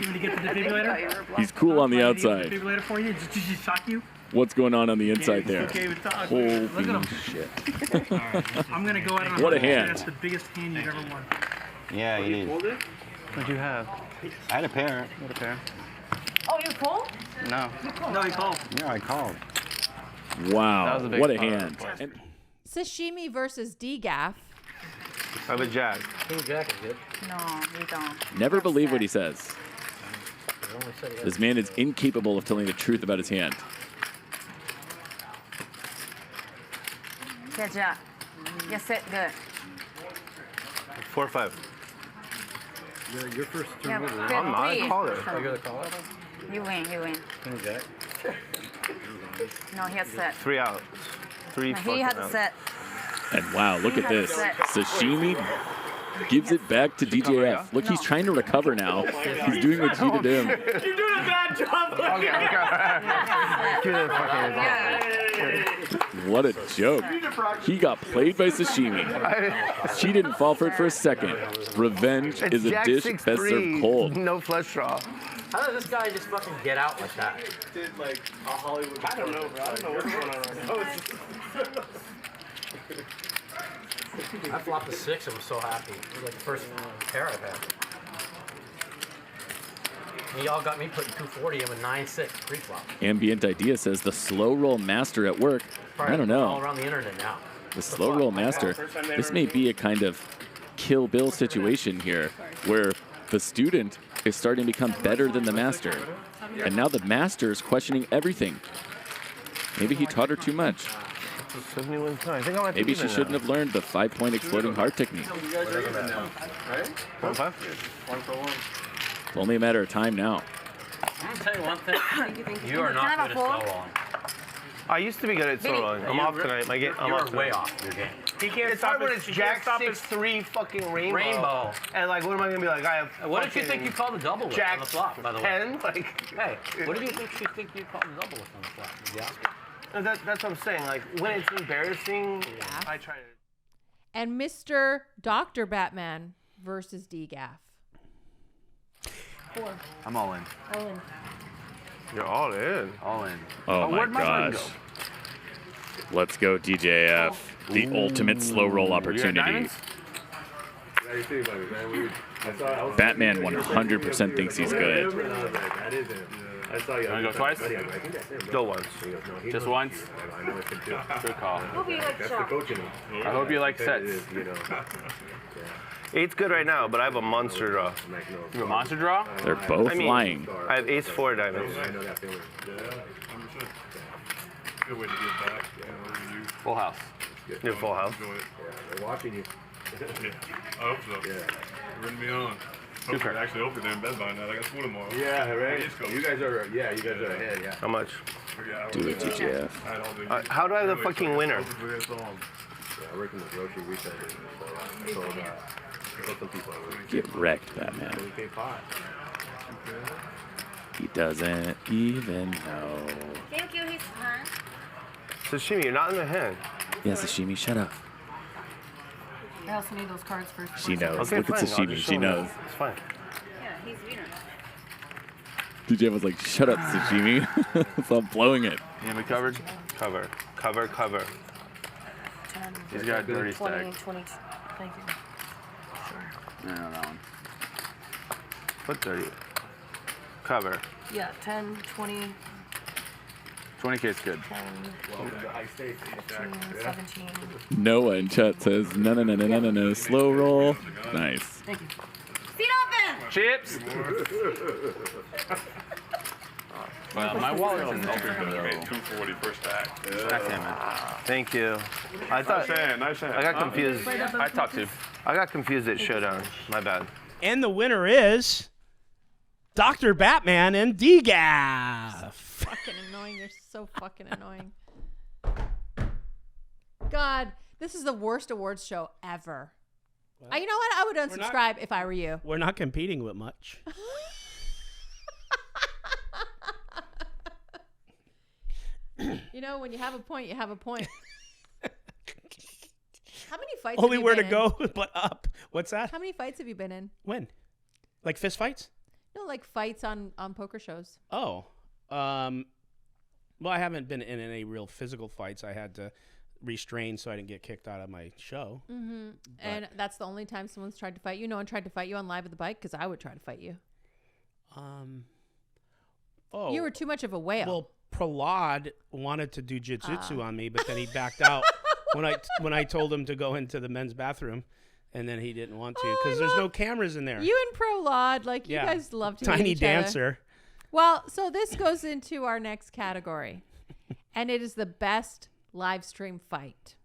[SPEAKER 3] You want to get the defibrillator?
[SPEAKER 8] He's cool on the outside.
[SPEAKER 3] Defibrillator for you? Did she shock you?
[SPEAKER 8] What's going on the inside there?
[SPEAKER 3] Okay with talk.
[SPEAKER 8] Holy
[SPEAKER 3] Look at him.
[SPEAKER 8] shit.
[SPEAKER 3] I'm going to go out on
[SPEAKER 8] What a
[SPEAKER 3] limb.
[SPEAKER 8] hand.
[SPEAKER 3] That's the biggest hand you've ever won.
[SPEAKER 7] Yeah, you need.
[SPEAKER 3] What'd you have?
[SPEAKER 7] I had a pair.
[SPEAKER 3] What a pair.
[SPEAKER 2] Oh, you pulled?
[SPEAKER 7] No.
[SPEAKER 3] No, he called.
[SPEAKER 7] Yeah, I called.
[SPEAKER 8] Wow.
[SPEAKER 7] That was a big
[SPEAKER 8] What a
[SPEAKER 7] part.
[SPEAKER 8] hand. And
[SPEAKER 2] Sashimi versus DGAF.
[SPEAKER 7] I have a jack.
[SPEAKER 9] No, we don't.
[SPEAKER 8] never believe what he says. This man is incapable of telling the truth about his hand.
[SPEAKER 9] Good job. You sit good.
[SPEAKER 7] 4 or 5.
[SPEAKER 4] Your first
[SPEAKER 9] Yeah,
[SPEAKER 4] turn.
[SPEAKER 9] good.
[SPEAKER 7] I'm not a
[SPEAKER 9] Three.
[SPEAKER 7] caller.
[SPEAKER 9] You win. No, he has set.
[SPEAKER 7] 3 out. 3
[SPEAKER 9] No,
[SPEAKER 7] fucking
[SPEAKER 9] he has
[SPEAKER 7] out.
[SPEAKER 9] set.
[SPEAKER 8] And wow, look at this. Sashimi gives it back to DJF. Look, he's trying to recover now. He's doing what he did to him.
[SPEAKER 3] You're doing a bad job.
[SPEAKER 8] What a joke. He got played by Sashimi. She didn't fall for it for a second. Revenge is a
[SPEAKER 7] Jack
[SPEAKER 8] dish
[SPEAKER 7] 6'3",
[SPEAKER 8] best served cold.
[SPEAKER 7] No flesh draw.
[SPEAKER 10] How does this guy just fucking get out like that?
[SPEAKER 4] Did like a Hollywood.
[SPEAKER 3] I don't know, bro. I don't know what's going on right now.
[SPEAKER 10] I flopped a 6 and was so happy. It was like the first pair I've had. And y'all got me putting 240 in with 9-6 pre-flop.
[SPEAKER 8] Ambient Idea says the slow roll master at work. I don't
[SPEAKER 10] All
[SPEAKER 8] know.
[SPEAKER 10] around the internet now.
[SPEAKER 8] The slow roll master. This may be a kind of Kill Bill situation here where the student is starting to become better than the master. And now the master is questioning everything. Maybe he taught her too much.
[SPEAKER 7] 71 times. I think I might
[SPEAKER 8] Maybe she shouldn't have learned the 5-point exploding heart technique.
[SPEAKER 7] 1 5?
[SPEAKER 8] It's only a matter of time now.
[SPEAKER 10] I'm gonna tell you one thing. You are not good at slow rolling.
[SPEAKER 7] I used to be good at slow rolling. I'm off tonight. I'm
[SPEAKER 10] You're
[SPEAKER 7] off
[SPEAKER 10] way
[SPEAKER 7] tonight.
[SPEAKER 10] off your game.
[SPEAKER 3] He can't
[SPEAKER 7] It's
[SPEAKER 3] stop
[SPEAKER 7] hard when
[SPEAKER 3] it.
[SPEAKER 7] it's
[SPEAKER 3] He
[SPEAKER 7] Jack
[SPEAKER 3] can't stop it.
[SPEAKER 7] 6'3" fucking rainbow.
[SPEAKER 10] Rainbow.
[SPEAKER 7] And like, what am I gonna be like? I have.
[SPEAKER 10] What did you
[SPEAKER 7] fucking
[SPEAKER 10] think you called the double with
[SPEAKER 7] Jack
[SPEAKER 10] on the flop, by the way?
[SPEAKER 7] 10? Like,
[SPEAKER 10] Hey, what did you think you called the double with on the flop? Did you ask him?
[SPEAKER 7] that's what I'm saying. Like, when it's embarrassing, I try to.
[SPEAKER 2] And Mr. Dr. Batman versus DGAF. 4.
[SPEAKER 7] I'm all in.
[SPEAKER 2] All in.
[SPEAKER 7] You're all in.
[SPEAKER 10] All in.
[SPEAKER 8] Oh my
[SPEAKER 7] where'd my money
[SPEAKER 8] gosh. Let's go, DJF. The ultimate slow roll opportunity. Batman 100% thinks he's good.
[SPEAKER 7] Wanna go twice? Go once. Just once? Good call. I hope you like sets. 8's good right now, but I have a monster draw. You have a monster draw?
[SPEAKER 8] They're both lying.
[SPEAKER 7] I have ace-4 diamonds. Full house. You have full house?
[SPEAKER 5] They're watching you. I hope so. Yeah. Bring me on. Actually, hopefully they're in bed by now. I got school tomorrow.
[SPEAKER 4] Yeah, right. You guys are ahead. Yeah.
[SPEAKER 7] How much?
[SPEAKER 8] Do it, DJF.
[SPEAKER 7] How do I have the fucking winner?
[SPEAKER 4] Yeah, I work in the grocery retail business, so I told some people.
[SPEAKER 8] Get wrecked, Batman. He doesn't even know.
[SPEAKER 9] Thank you, he's fine.
[SPEAKER 7] Sashimi, you're not in the hand.
[SPEAKER 8] Yeah, Sashimi, shut up.
[SPEAKER 9] I also need those cards first.
[SPEAKER 8] She knows.
[SPEAKER 7] Okay,
[SPEAKER 8] Look at
[SPEAKER 7] fine. I'll
[SPEAKER 8] Sashimi.
[SPEAKER 7] just
[SPEAKER 8] She
[SPEAKER 7] show
[SPEAKER 8] knows.
[SPEAKER 7] them. It's fine.
[SPEAKER 9] he's winner.
[SPEAKER 8] DJ was like, shut up, sashimi. Stop blowing it.
[SPEAKER 7] You me covered? Cover. Cover, cover.
[SPEAKER 9] 10,
[SPEAKER 7] He's got a dirty
[SPEAKER 9] 20,
[SPEAKER 7] stack.
[SPEAKER 9] 20. Thank you.
[SPEAKER 7] No, that one. What 30? Cover.
[SPEAKER 9] Yeah, 10, 20,
[SPEAKER 7] 20K is good.
[SPEAKER 9] 10, 15, 17.
[SPEAKER 8] Noah in chat says, no. Slow roll. Nice.
[SPEAKER 9] Thank you. Seat open!
[SPEAKER 7] Chips! Well, my wallet's in there.
[SPEAKER 5] 240 first stack.
[SPEAKER 7] That's him, man. Thank you. I thought.
[SPEAKER 5] Nice hand.
[SPEAKER 7] I got confused. I talked to. I got confused at Showdown. My bad.
[SPEAKER 1] And the winner is Dr. Batman and DGAF.
[SPEAKER 2] Fucking annoying. You're so fucking annoying. God, this is the worst awards show ever. You know what? I would unsubscribe if I were you.
[SPEAKER 1] We're not competing with much.
[SPEAKER 2] You know, when you have a point, you have a point. How many fights
[SPEAKER 1] Only
[SPEAKER 2] have you
[SPEAKER 1] where to
[SPEAKER 2] been
[SPEAKER 1] go but up. What's that?
[SPEAKER 2] How many fights have you been in?
[SPEAKER 1] When? Like fist fights?
[SPEAKER 2] No, like fights on poker shows.
[SPEAKER 1] Oh. Well, I haven't been in any real physical fights. I had to restrain so I didn't get kicked out of my show.
[SPEAKER 2] Mm-hmm. And that's the only time someone's tried to fight you. No one tried to fight you on Live at the Bike because I would try to fight you.
[SPEAKER 1] Oh.
[SPEAKER 2] You were too much of a whale.
[SPEAKER 1] Well, Prahlad wanted to do jiu-jitsu on me, but then he backed out when I told him to go into the men's bathroom, and then he didn't want to because there's no cameras in there.
[SPEAKER 2] You and Prahlad, like you guys love to
[SPEAKER 1] Tiny
[SPEAKER 2] hit each other.
[SPEAKER 1] dancer.
[SPEAKER 2] Well, so this goes into our next category, and it is the best live stream fight.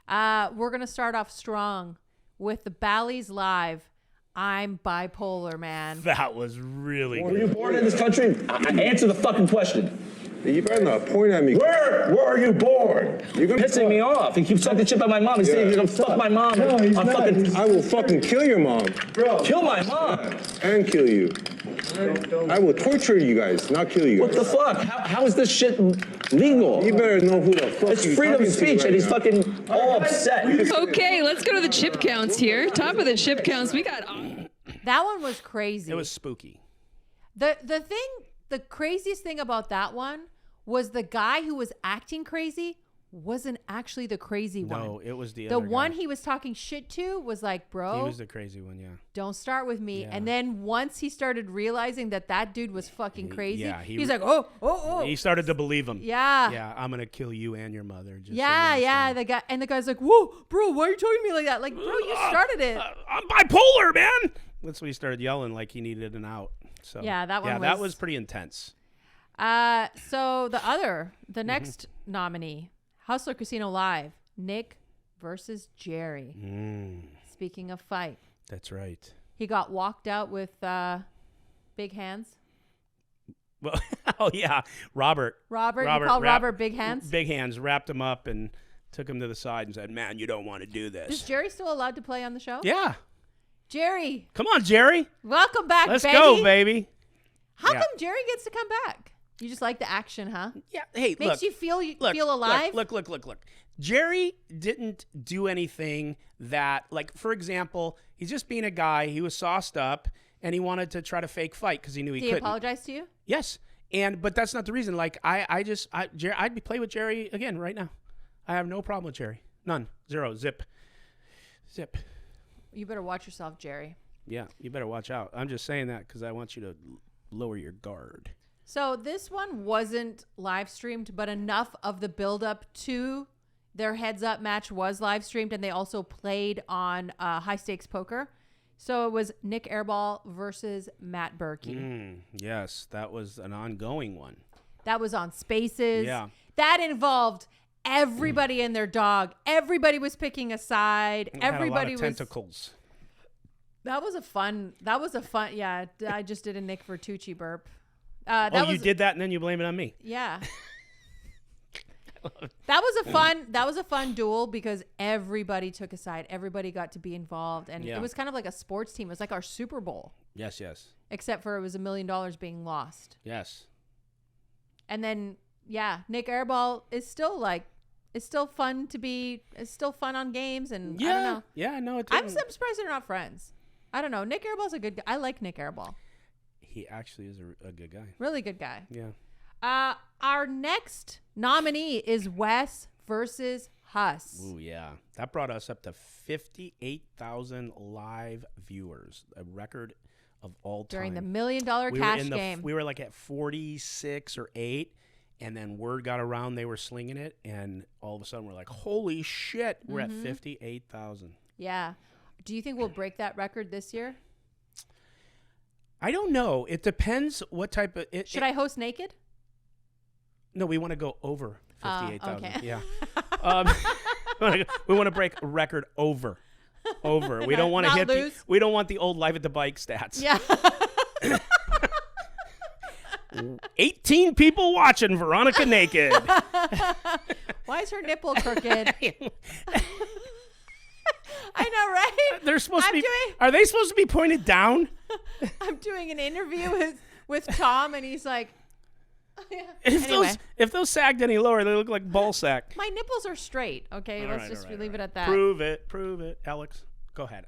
[SPEAKER 2] We're going to start off strong with the Bally's Live. I'm bipolar, man.
[SPEAKER 1] That was really
[SPEAKER 11] Were
[SPEAKER 1] good.
[SPEAKER 11] you born in this country? Answer the fucking question.
[SPEAKER 4] You better not point at me.
[SPEAKER 11] Where are you born? You're pissing me off. He keeps talking shit about my mom. He's saying he's gonna fuck my mom.
[SPEAKER 4] No, I will fucking kill your mom.
[SPEAKER 11] Bro, kill my mom.
[SPEAKER 4] And kill you. I will torture you guys, not kill you guys.
[SPEAKER 11] What the fuck? How is this shit legal?
[SPEAKER 4] You better know who the fuck
[SPEAKER 11] It's
[SPEAKER 4] you
[SPEAKER 11] freedom of
[SPEAKER 4] talking to
[SPEAKER 11] speech,
[SPEAKER 4] right
[SPEAKER 11] and he's
[SPEAKER 4] now.
[SPEAKER 11] fucking all upset.
[SPEAKER 12] Okay, let's go to the chip counts here. Top of the chip counts, we got.
[SPEAKER 2] That one was crazy.
[SPEAKER 1] It was spooky.
[SPEAKER 2] The craziest thing about that one was the guy who was acting crazy wasn't actually the crazy one.
[SPEAKER 1] No, it was the
[SPEAKER 2] The
[SPEAKER 1] other
[SPEAKER 2] one
[SPEAKER 1] guy.
[SPEAKER 2] he was talking shit to was like, bro,
[SPEAKER 1] He was the crazy one, yeah.
[SPEAKER 2] don't start with me.
[SPEAKER 1] Yeah.
[SPEAKER 2] And then once he started realizing that dude was fucking crazy,
[SPEAKER 1] yeah,
[SPEAKER 2] he's like, oh.
[SPEAKER 1] He started to believe him.
[SPEAKER 2] Yeah.
[SPEAKER 1] Yeah, I'm going to kill you and your mother. Just so
[SPEAKER 2] Yeah,
[SPEAKER 1] you
[SPEAKER 2] yeah. The guy's like, whoa, bro, why are you talking to me like that? Like, bro, you started it.
[SPEAKER 1] I'm bipolar, man. That's when he started yelling like he needed an out. So
[SPEAKER 2] Yeah, that one
[SPEAKER 1] that
[SPEAKER 2] was-
[SPEAKER 1] was pretty intense.
[SPEAKER 2] So the next nominee, Hustler Casino Live, Nick versus Jerry. Speaking of fight,
[SPEAKER 1] That's right.
[SPEAKER 2] he got walked out with big hands.
[SPEAKER 1] Well, oh yeah, Robert.
[SPEAKER 2] You called
[SPEAKER 1] wrapped-
[SPEAKER 2] Robert Big Hands?
[SPEAKER 1] Big Hands wrapped him up and took him to the side and said, "Man, you don't want to do
[SPEAKER 2] Is
[SPEAKER 1] this."
[SPEAKER 2] Jerry still allowed to play on the show?
[SPEAKER 1] Yeah.
[SPEAKER 2] Jerry,
[SPEAKER 1] Come on, Jerry.
[SPEAKER 2] welcome back,
[SPEAKER 1] Let's
[SPEAKER 2] baby.
[SPEAKER 1] go, baby.
[SPEAKER 2] How
[SPEAKER 1] Yeah.
[SPEAKER 2] come Jerry gets to come back? You just like the action, huh?
[SPEAKER 1] Yeah. Hey,
[SPEAKER 2] Makes
[SPEAKER 1] look.
[SPEAKER 2] you feel alive?
[SPEAKER 1] Look. Jerry didn't do anything that, like, for example, he's just being a guy. He was sauced up and he wanted to try to fake fight because he knew he
[SPEAKER 2] Did he
[SPEAKER 1] couldn't.
[SPEAKER 2] apologize to you?
[SPEAKER 1] Yes. But that's not the reason. Like, I'd be play with Jerry again right now. I have no problem with Jerry. None. Zero. Zip.
[SPEAKER 2] You better watch yourself, Jerry.
[SPEAKER 1] Yeah, you better watch out. I'm just saying that because I want you to lower your guard.
[SPEAKER 2] So this one wasn't live streamed, but enough of the buildup to their heads up match was live streamed, and they also played on high stakes poker. So it was Nick Airball versus Matt Berkey.
[SPEAKER 1] Yes, that was an ongoing one.
[SPEAKER 2] That was on Spaces.
[SPEAKER 1] Yeah.
[SPEAKER 2] That involved everybody and their dog. Everybody was picking a side.
[SPEAKER 1] It had
[SPEAKER 2] Everybody
[SPEAKER 1] a lot of
[SPEAKER 2] was.
[SPEAKER 1] tentacles.
[SPEAKER 2] That was a fun. Yeah, I just did a Nick Vertucci burp.
[SPEAKER 1] You did that and then you blame it on me.
[SPEAKER 2] Yeah. That was a fun duel because everybody took a side. Everybody got to be involved, and
[SPEAKER 1] Yeah.
[SPEAKER 2] it was kind of like a sports team. It was like our Super Bowl,
[SPEAKER 1] Yes.
[SPEAKER 2] except for it was $1 million being lost.
[SPEAKER 1] Yes.
[SPEAKER 2] And then Nick Airball is still fun on games, and I don't know.
[SPEAKER 1] Yeah, no,
[SPEAKER 2] I'm surprised they're not friends. I don't know. Nick Airball's a good guy. I like Nick Airball.
[SPEAKER 1] He actually is a good guy.
[SPEAKER 2] Really good guy.
[SPEAKER 1] Yeah.
[SPEAKER 2] Our next nominee is Wes versus Huss.
[SPEAKER 1] Ooh, yeah. That brought us up to 58,000 live viewers, a record of all time.
[SPEAKER 2] During the $1 million cash game.
[SPEAKER 1] We were like at 46 or 8, and then word got around they were slinging it, and all of a sudden we're like, holy shit, we're at 58,000.
[SPEAKER 2] Yeah. Do you think we'll break that record this year?
[SPEAKER 1] I don't know. It depends what type of...
[SPEAKER 2] Should I host naked?
[SPEAKER 1] No, we want to go over 58,000.
[SPEAKER 2] Okay.
[SPEAKER 1] Yeah. We want to break a record over. We don't want to hit
[SPEAKER 2] lose.
[SPEAKER 1] We don't want the old Live at the Bike stats.
[SPEAKER 2] Yeah.
[SPEAKER 1] 18 people watching Veronica naked.
[SPEAKER 2] Why is her nipple crooked? I know, right?
[SPEAKER 1] They're supposed to be. Are they supposed to be pointed down?
[SPEAKER 2] I'm doing an interview with Tom, and he's like,
[SPEAKER 1] if those sagged any lower, they look like ball sack.
[SPEAKER 2] My nipples are straight. Okay, let's just leave it at that.
[SPEAKER 1] Prove it, Alex. Go ahead.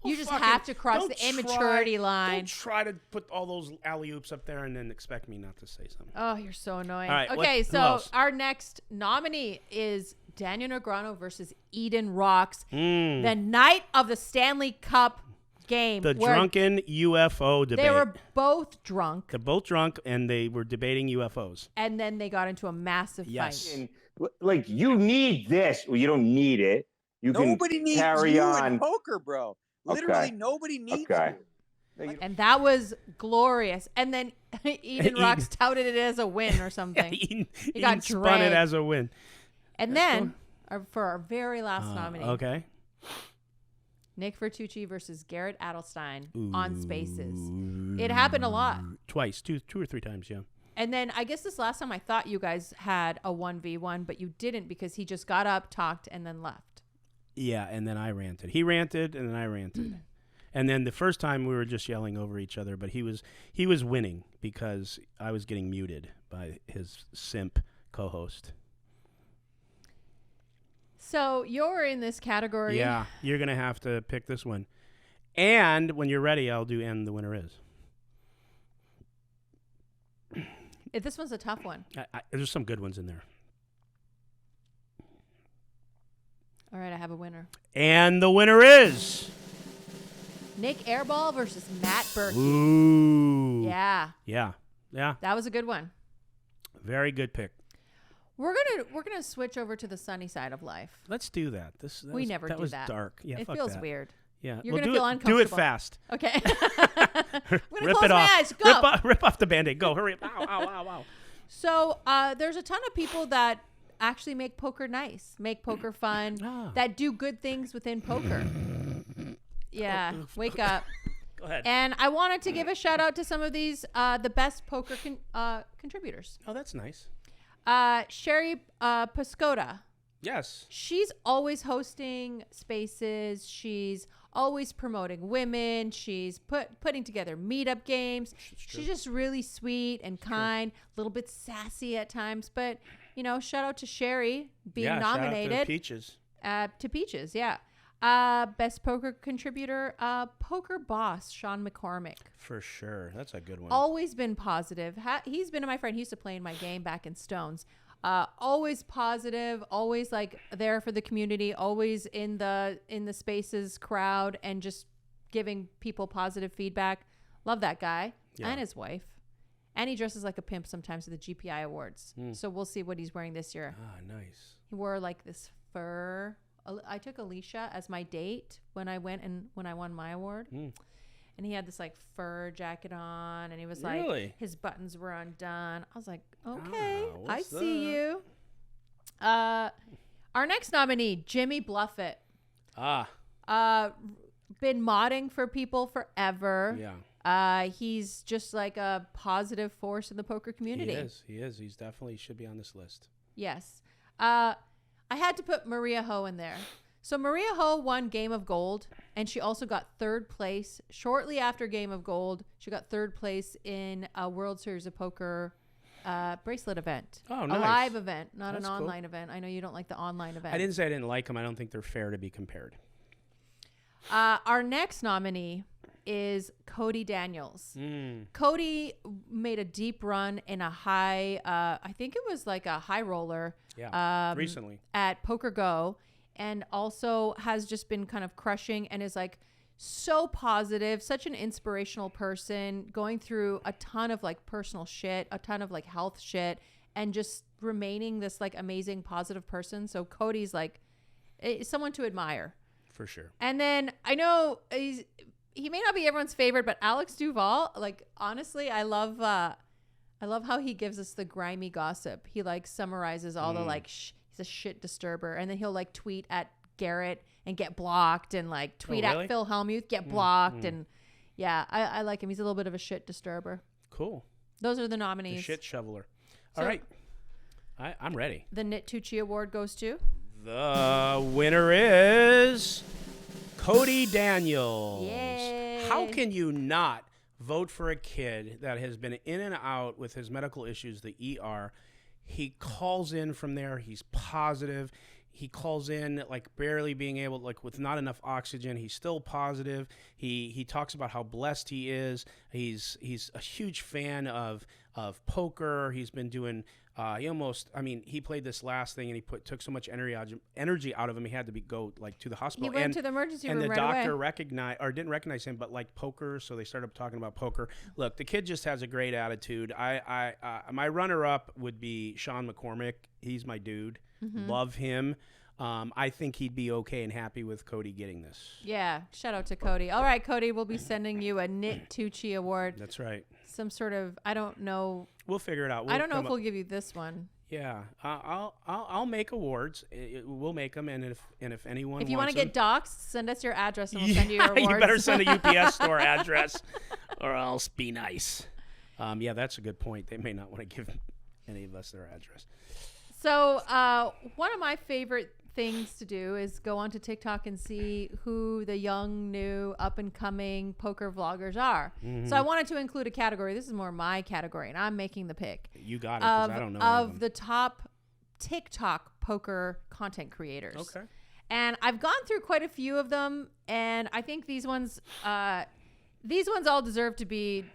[SPEAKER 2] You just have to cross the immaturity line.
[SPEAKER 1] Don't try to put all those alley-oops up there and then expect me not to say something.
[SPEAKER 2] Oh, you're so annoying.
[SPEAKER 1] All right,
[SPEAKER 2] okay, so our next nominee is Daniel Negreanu versus Eden Rocks. The night of the Stanley Cup game.
[SPEAKER 1] The drunken UFO debate.
[SPEAKER 2] They were both drunk.
[SPEAKER 1] They're both drunk, and they were debating UFOs.
[SPEAKER 2] And then they got into a massive fight.
[SPEAKER 13] And, like, you need this. Well, you don't need it.
[SPEAKER 14] Nobody needs
[SPEAKER 13] carry
[SPEAKER 14] you
[SPEAKER 13] on.
[SPEAKER 14] in poker, bro. Literally, nobody needs you.
[SPEAKER 2] And that was glorious. And then Eden Rocks touted it as a win or something.
[SPEAKER 1] He got spun it as a win.
[SPEAKER 2] And then, for our very last nominee.
[SPEAKER 1] Okay.
[SPEAKER 2] Nick Vertucci versus Garrett Adelstein on Spaces. It happened a lot.
[SPEAKER 1] Twice, two or three times, yeah.
[SPEAKER 2] And then I guess this last time I thought you guys had a 1v1, but you didn't because he just got up, talked, and then left.
[SPEAKER 1] Yeah, and then I ranted. He ranted, and then I ranted. And then the first time we were just yelling over each other, but he was winning because I was getting muted by his simp co-host.
[SPEAKER 2] So you're in this category.
[SPEAKER 1] Yeah, you're going to have to pick this one. And when you're ready, I'll do And the Winner Is.
[SPEAKER 2] This one's a tough one.
[SPEAKER 1] There's some good ones in there.
[SPEAKER 2] All right, I have a winner.
[SPEAKER 1] And the winner is...
[SPEAKER 2] Nick Airball versus Matt Berkey.
[SPEAKER 1] Ooh.
[SPEAKER 2] Yeah.
[SPEAKER 1] Yeah.
[SPEAKER 2] That was a good one.
[SPEAKER 1] Very good pick.
[SPEAKER 2] We're gonna switch over to the sunny side of life.
[SPEAKER 1] Let's do that.
[SPEAKER 2] We never do that.
[SPEAKER 1] That was dark. Yeah,
[SPEAKER 2] it
[SPEAKER 1] fuck
[SPEAKER 2] feels
[SPEAKER 1] that.
[SPEAKER 2] weird.
[SPEAKER 1] Yeah,
[SPEAKER 2] you're gonna feel uncomfortable.
[SPEAKER 1] Do it fast.
[SPEAKER 2] Okay.
[SPEAKER 1] Rip it off.
[SPEAKER 2] Eyes. Go.
[SPEAKER 1] Rip off the Band-Aid. Go. Hurry up. Ow.
[SPEAKER 2] So there's a ton of people that actually make poker nice, make poker fun, that do good things within poker. Yeah, wake up.
[SPEAKER 1] Go ahead.
[SPEAKER 2] And I wanted to give a shout out to some of these, the best poker contributors.
[SPEAKER 1] Oh, that's nice.
[SPEAKER 2] Sherry Pascoda.
[SPEAKER 1] Yes.
[SPEAKER 2] She's always hosting spaces. She's always promoting women. She's putting together meetup games. She's just really sweet and kind, a little bit sassy at times. But, shout out to Sherry being nominated.
[SPEAKER 1] Shout out to Peaches.
[SPEAKER 2] To Peaches, yeah. Best poker contributor, poker boss, Sean McCormick.
[SPEAKER 1] For sure. That's a good one.
[SPEAKER 2] Always been positive. He's been my friend. He used to play in my game back in Stones. Always positive, always like there for the community, always in the spaces crowd and just giving people positive feedback. Love that guy and his wife. And he dresses like a pimp sometimes at the GPI Awards. So we'll see what he's wearing this year.
[SPEAKER 1] Ah, nice.
[SPEAKER 2] He wore like this fur. I took Alicia as my date when I won my award. And he had this like fur jacket on, and he was like, his buttons were undone. I was like, okay, I see you. Our next nominee, Jimmy Bluffett. Been modding for people forever.
[SPEAKER 1] Yeah.
[SPEAKER 2] He's just like a positive force in the poker community.
[SPEAKER 1] He is. He's definitely should be on this list.
[SPEAKER 2] Yes. I had to put Maria Ho in there. So Maria Ho won Game of Gold, and she also got third place. Shortly after Game of Gold, she got third place in a World Series of Poker bracelet event.
[SPEAKER 1] Oh, nice.
[SPEAKER 2] A live event, not
[SPEAKER 1] That's
[SPEAKER 2] an online
[SPEAKER 1] cool.
[SPEAKER 2] event. I know you don't like the online event.
[SPEAKER 1] I didn't say I didn't like them. I don't think they're fair to be compared.
[SPEAKER 2] Our next nominee is Cody Daniels. Cody made a deep run in a high, I think it was like a high roller.
[SPEAKER 1] Yeah, recently.
[SPEAKER 2] At Poker Go, and also has just been kind of crushing and is like so positive, such an inspirational person, going through a ton of like personal shit, a ton of like health shit, and just remaining this like amazing positive person. So Cody's like someone to admire.
[SPEAKER 1] For sure.
[SPEAKER 2] And then I know he may not be everyone's favorite, but Alex Duvall, like honestly, I love how he gives us the grimy gossip. He like summarizes all the like he's a shit disturber, and then he'll like tweet at Garrett and get blocked, and like tweet at Phil Hellmuth, get blocked, and yeah, I like him. He's a little bit of a shit disturber.
[SPEAKER 1] Cool.
[SPEAKER 2] Those are the nominees.
[SPEAKER 1] The shit shoveler. All right, I'm ready.
[SPEAKER 2] The Nittucci Award goes to.
[SPEAKER 1] The winner is Cody Daniels.
[SPEAKER 2] Yay.
[SPEAKER 1] How can you not vote for a kid that has been in and out with his medical issues, the ER? He calls in from there. He's positive. He calls in like barely being able, like with not enough oxygen. He's still positive. He talks about how blessed he is. He's a huge fan of poker. He's been doing. He played this last thing and he took so much energy out of him. He had to go like to the hospital.
[SPEAKER 2] He went to the emergency room
[SPEAKER 1] and the
[SPEAKER 2] right
[SPEAKER 1] doctor didn't recognize him, but like poker. So they started talking about poker. Look, the kid just has a great attitude. My runner up would be Sean McCormick. He's my dude.
[SPEAKER 2] Mm-hmm.
[SPEAKER 1] Love him. I think he'd be okay and happy with Cody getting this.
[SPEAKER 2] Yeah, shout out to Cody. All right, Cody, we'll be sending you a Nittucci Award.
[SPEAKER 1] That's right.
[SPEAKER 2] Some sort of, I don't know.
[SPEAKER 1] We'll figure it out.
[SPEAKER 2] I don't know if we'll give you this one.
[SPEAKER 1] Yeah, I'll make awards. We'll make them, and if anyone
[SPEAKER 2] if you
[SPEAKER 1] want
[SPEAKER 2] to get doxxed, send us your address and we'll send you your awards.
[SPEAKER 1] You better send a UPS store address, or else be nice. Yeah, that's a good point. They may not want to give any of us their address.
[SPEAKER 2] So one of my favorite things to do is go onto TikTok and see who the young, new, up-and-coming poker vloggers are. Mm-hmm. So I wanted to include a category. This is more my category, and I'm making the pick.
[SPEAKER 1] You got it, because I don't know
[SPEAKER 2] of the top TikTok poker content creators.
[SPEAKER 1] Okay.
[SPEAKER 2] And I've gone through quite a few of them, and I think these ones all deserve to be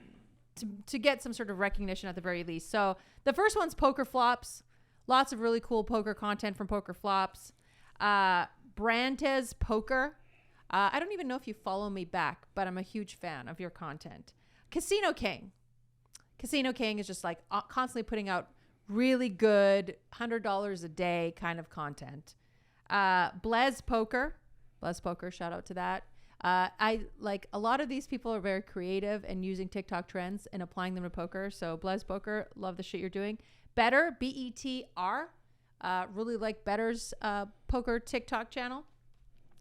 [SPEAKER 2] to get some sort of recognition at the very least. So the first one's Poker Flops. Lots of really cool poker content from Poker Flops. Brantez Poker. I don't even know if you follow me back, but I'm a huge fan of your content. Casino King. Casino King is just like constantly putting out really good $100 a day kind of content. Blez Poker. Blez Poker, shout out to that. I like a lot of these people are very creative and using TikTok trends and applying them to poker. So Blez Poker, love the shit you're doing. Better, BETR. Really like Better's poker TikTok channel.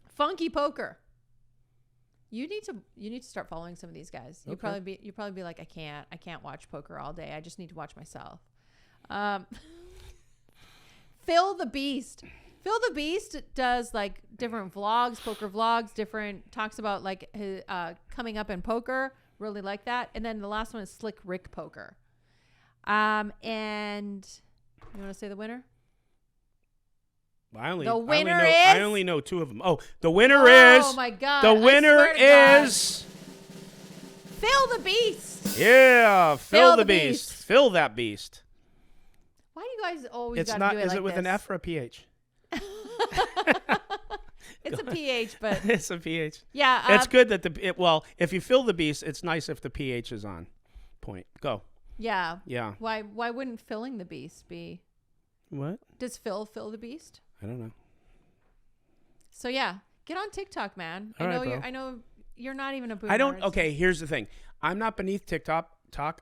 [SPEAKER 2] Funky Poker. You need to start following some of these guys. You
[SPEAKER 1] Okay.
[SPEAKER 2] probably be like, I can't watch poker all day. I just need to watch myself. Phil the Beast. Phil the Beast does like different vlogs, poker vlogs, talks about like his coming up in poker. Really like that. And then the last one is Slick Rick Poker. And you want to say the winner?
[SPEAKER 1] I only know two of them. Oh, the winner is.
[SPEAKER 2] Oh my God!
[SPEAKER 1] The winner is.
[SPEAKER 2] Phil the Beast.
[SPEAKER 1] Yeah, Phil the Beast. Phil that beast.
[SPEAKER 2] Why do you guys always?
[SPEAKER 1] It's
[SPEAKER 2] gotta
[SPEAKER 1] not.
[SPEAKER 2] do it
[SPEAKER 1] Is
[SPEAKER 2] like
[SPEAKER 1] it with an
[SPEAKER 2] this?
[SPEAKER 1] F or a PH?
[SPEAKER 2] It's a PH, but
[SPEAKER 1] it's a PH.
[SPEAKER 2] Yeah,
[SPEAKER 1] it's good that if you fill the beast, it's nice if the PH is on point. Go.
[SPEAKER 2] Yeah.
[SPEAKER 1] Yeah.
[SPEAKER 2] Why wouldn't filling the beast be?
[SPEAKER 1] What?
[SPEAKER 2] Does Phil fill the beast?
[SPEAKER 1] I don't know.
[SPEAKER 2] So yeah, get on TikTok, man.
[SPEAKER 1] All right,
[SPEAKER 2] I know you're not even a boomer.
[SPEAKER 1] I don't. Okay, here's the thing. I'm not beneath TikTok.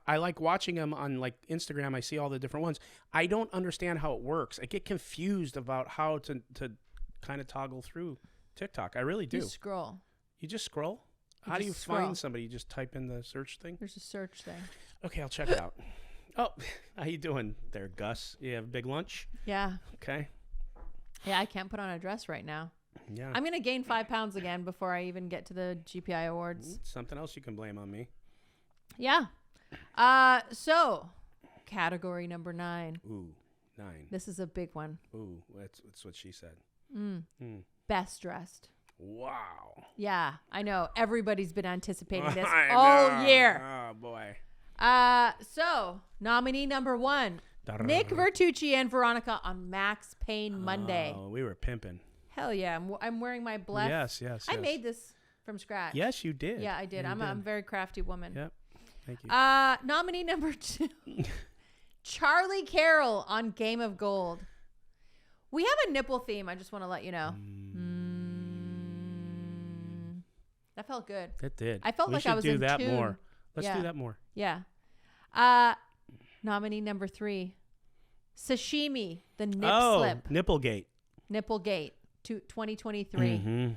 [SPEAKER 1] I like watching them on like Instagram. I see all the different ones. I don't understand how it works. I get confused about how to kind of toggle through TikTok. I really do.
[SPEAKER 2] You scroll.
[SPEAKER 1] You just scroll? How do you find somebody? You just type in the search thing?
[SPEAKER 2] There's a search thing.
[SPEAKER 1] Okay, I'll check it out. Oh, how you doing there, Gus? You have a big lunch?
[SPEAKER 2] Yeah.
[SPEAKER 1] Okay.
[SPEAKER 2] Yeah, I can't put on a dress right now.
[SPEAKER 1] Yeah.
[SPEAKER 2] I'm going to gain 5 pounds again before I even get to the GPI Awards.
[SPEAKER 1] Something else you can blame on me.
[SPEAKER 2] Yeah. So, category number 9.
[SPEAKER 1] Ooh, 9.
[SPEAKER 2] This is a big one.
[SPEAKER 1] Ooh, that's what she said.
[SPEAKER 2] Best dressed.
[SPEAKER 1] Wow.
[SPEAKER 2] Yeah, I know. Everybody's been anticipating this
[SPEAKER 1] I
[SPEAKER 2] all
[SPEAKER 1] know.
[SPEAKER 2] year.
[SPEAKER 1] Oh, boy.
[SPEAKER 2] So, nominee number 1, Nick Vertucci and Veronica on MaxPain Monday.
[SPEAKER 1] Oh, we were pimping.
[SPEAKER 2] Hell yeah. I'm wearing my blessed.
[SPEAKER 1] Yes.
[SPEAKER 2] I made this from scratch.
[SPEAKER 1] Yes, you did.
[SPEAKER 2] Yeah, I did.
[SPEAKER 1] You
[SPEAKER 2] I'm
[SPEAKER 1] did.
[SPEAKER 2] a very crafty woman.
[SPEAKER 1] Yep. Thank you.
[SPEAKER 2] Nominee number 2, Charlie Carroll on Game of Gold. We have a nipple theme. I just want to let you know. That felt good.
[SPEAKER 1] It did.
[SPEAKER 2] I felt
[SPEAKER 1] we
[SPEAKER 2] like
[SPEAKER 1] should
[SPEAKER 2] I was
[SPEAKER 1] do
[SPEAKER 2] in
[SPEAKER 1] that
[SPEAKER 2] tune.
[SPEAKER 1] more. Let's do that more.
[SPEAKER 2] Yeah. Nominee number 3, Sashimi, the nip slip.
[SPEAKER 1] Nipplegate.
[SPEAKER 2] Nipplegate 2023.
[SPEAKER 1] Mm-hmm.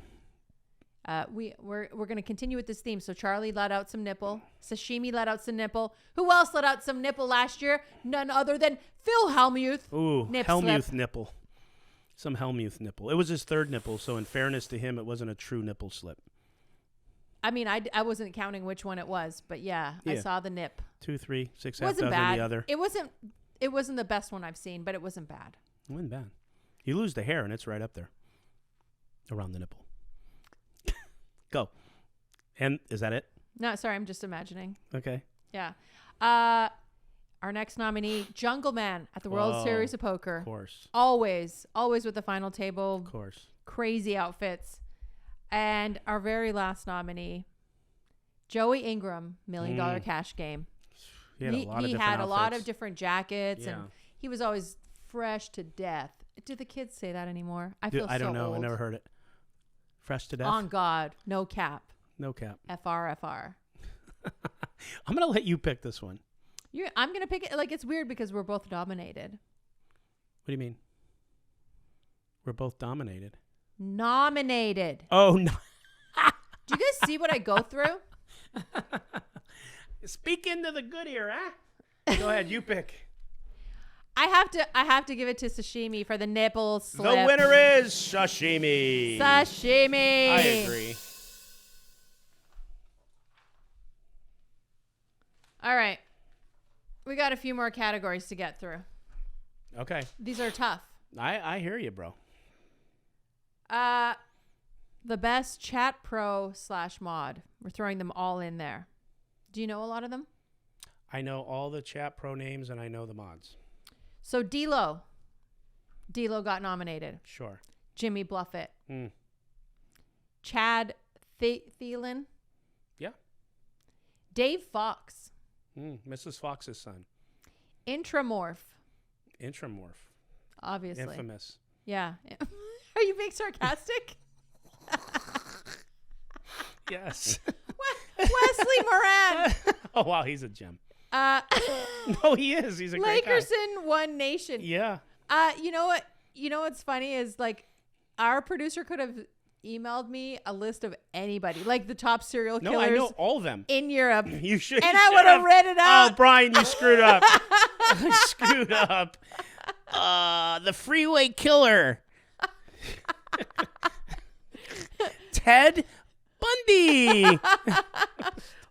[SPEAKER 2] We're going to continue with this theme. So Charlie let out some nipple. Sashimi let out some nipple. Who else let out some nipple last year? None other than Phil Hellmuth.
[SPEAKER 1] Ooh,
[SPEAKER 2] Nip
[SPEAKER 1] Hellmuth
[SPEAKER 2] slip.
[SPEAKER 1] nipple. Some Hellmuth nipple. It was his 3rd nipple, so in fairness to him, it wasn't a true nipple slip.
[SPEAKER 2] I mean, I wasn't counting which one it was, but yeah. I saw the nip.
[SPEAKER 1] 2, 3, 6
[SPEAKER 2] It
[SPEAKER 1] half
[SPEAKER 2] wasn't
[SPEAKER 1] dozen
[SPEAKER 2] bad.
[SPEAKER 1] the other.
[SPEAKER 2] It wasn't the best one I've seen, but it wasn't bad.
[SPEAKER 1] It wasn't bad. You lose the hair, and it's right up there. Around the nipple. Go. And is that it?
[SPEAKER 2] No, sorry, I'm just imagining.
[SPEAKER 1] Okay.
[SPEAKER 2] Yeah. Our next nominee, Jungle Man at the World Series of Poker.
[SPEAKER 1] Of course.
[SPEAKER 2] Always with the final table.
[SPEAKER 1] Of course.
[SPEAKER 2] Crazy outfits. And our very last nominee, Joey Ingram, $1 Million Cash Game.
[SPEAKER 1] He had
[SPEAKER 2] a lot of different jackets,
[SPEAKER 1] Yeah.
[SPEAKER 2] and he was always fresh to death. Do the kids say that anymore? I feel
[SPEAKER 1] I don't know.
[SPEAKER 2] old.
[SPEAKER 1] I never heard it. Fresh to death?
[SPEAKER 2] On God, no cap.
[SPEAKER 1] No cap.
[SPEAKER 2] FR.
[SPEAKER 1] I'm going to let you pick this one.
[SPEAKER 2] I'm going to pick it. Like, it's weird because we're both dominated.
[SPEAKER 1] What do you mean? We're both dominated.
[SPEAKER 2] Nominated.
[SPEAKER 1] Oh, no.
[SPEAKER 2] Do you guys see what I go through?
[SPEAKER 1] Speak into the good here, huh? Go ahead, you pick.
[SPEAKER 2] I have to give it to Sashimi for the nipple slip.
[SPEAKER 1] The winner is Sashimi.
[SPEAKER 2] Sashimi.
[SPEAKER 1] I agree.
[SPEAKER 2] All right. We got a few more categories to get through.
[SPEAKER 1] Okay.
[SPEAKER 2] These are tough.
[SPEAKER 1] I hear you, bro.
[SPEAKER 2] The best ChatPro / mod. We're throwing them all in there. Do you know a lot of them?
[SPEAKER 1] I know all the ChatPro names and I know the mods.
[SPEAKER 2] So D-Lo got nominated.
[SPEAKER 1] Sure.
[SPEAKER 2] Jimmy Bluffett. Chad Thielen.
[SPEAKER 1] Yeah.
[SPEAKER 2] Dave Fox.
[SPEAKER 1] Mrs. Fox's son.
[SPEAKER 2] Intramorph. Obviously.
[SPEAKER 1] Infamous.
[SPEAKER 2] Yeah. Are you being sarcastic?
[SPEAKER 1] Yes.
[SPEAKER 2] Wesley Moran.
[SPEAKER 1] Oh, wow. He's a gem.
[SPEAKER 2] No,
[SPEAKER 1] he is. He's a great guy.
[SPEAKER 2] Lakerson One Nation.
[SPEAKER 1] Yeah.
[SPEAKER 2] You know what? You know what's funny is, like, our producer could have emailed me a list of anybody, like the top serial killers.
[SPEAKER 1] No, I know all of them
[SPEAKER 2] in Europe.
[SPEAKER 1] You should.
[SPEAKER 2] And I would have read it out.
[SPEAKER 1] Oh, Brian, you screwed up. You screwed up. The freeway killer. Ted Bundy.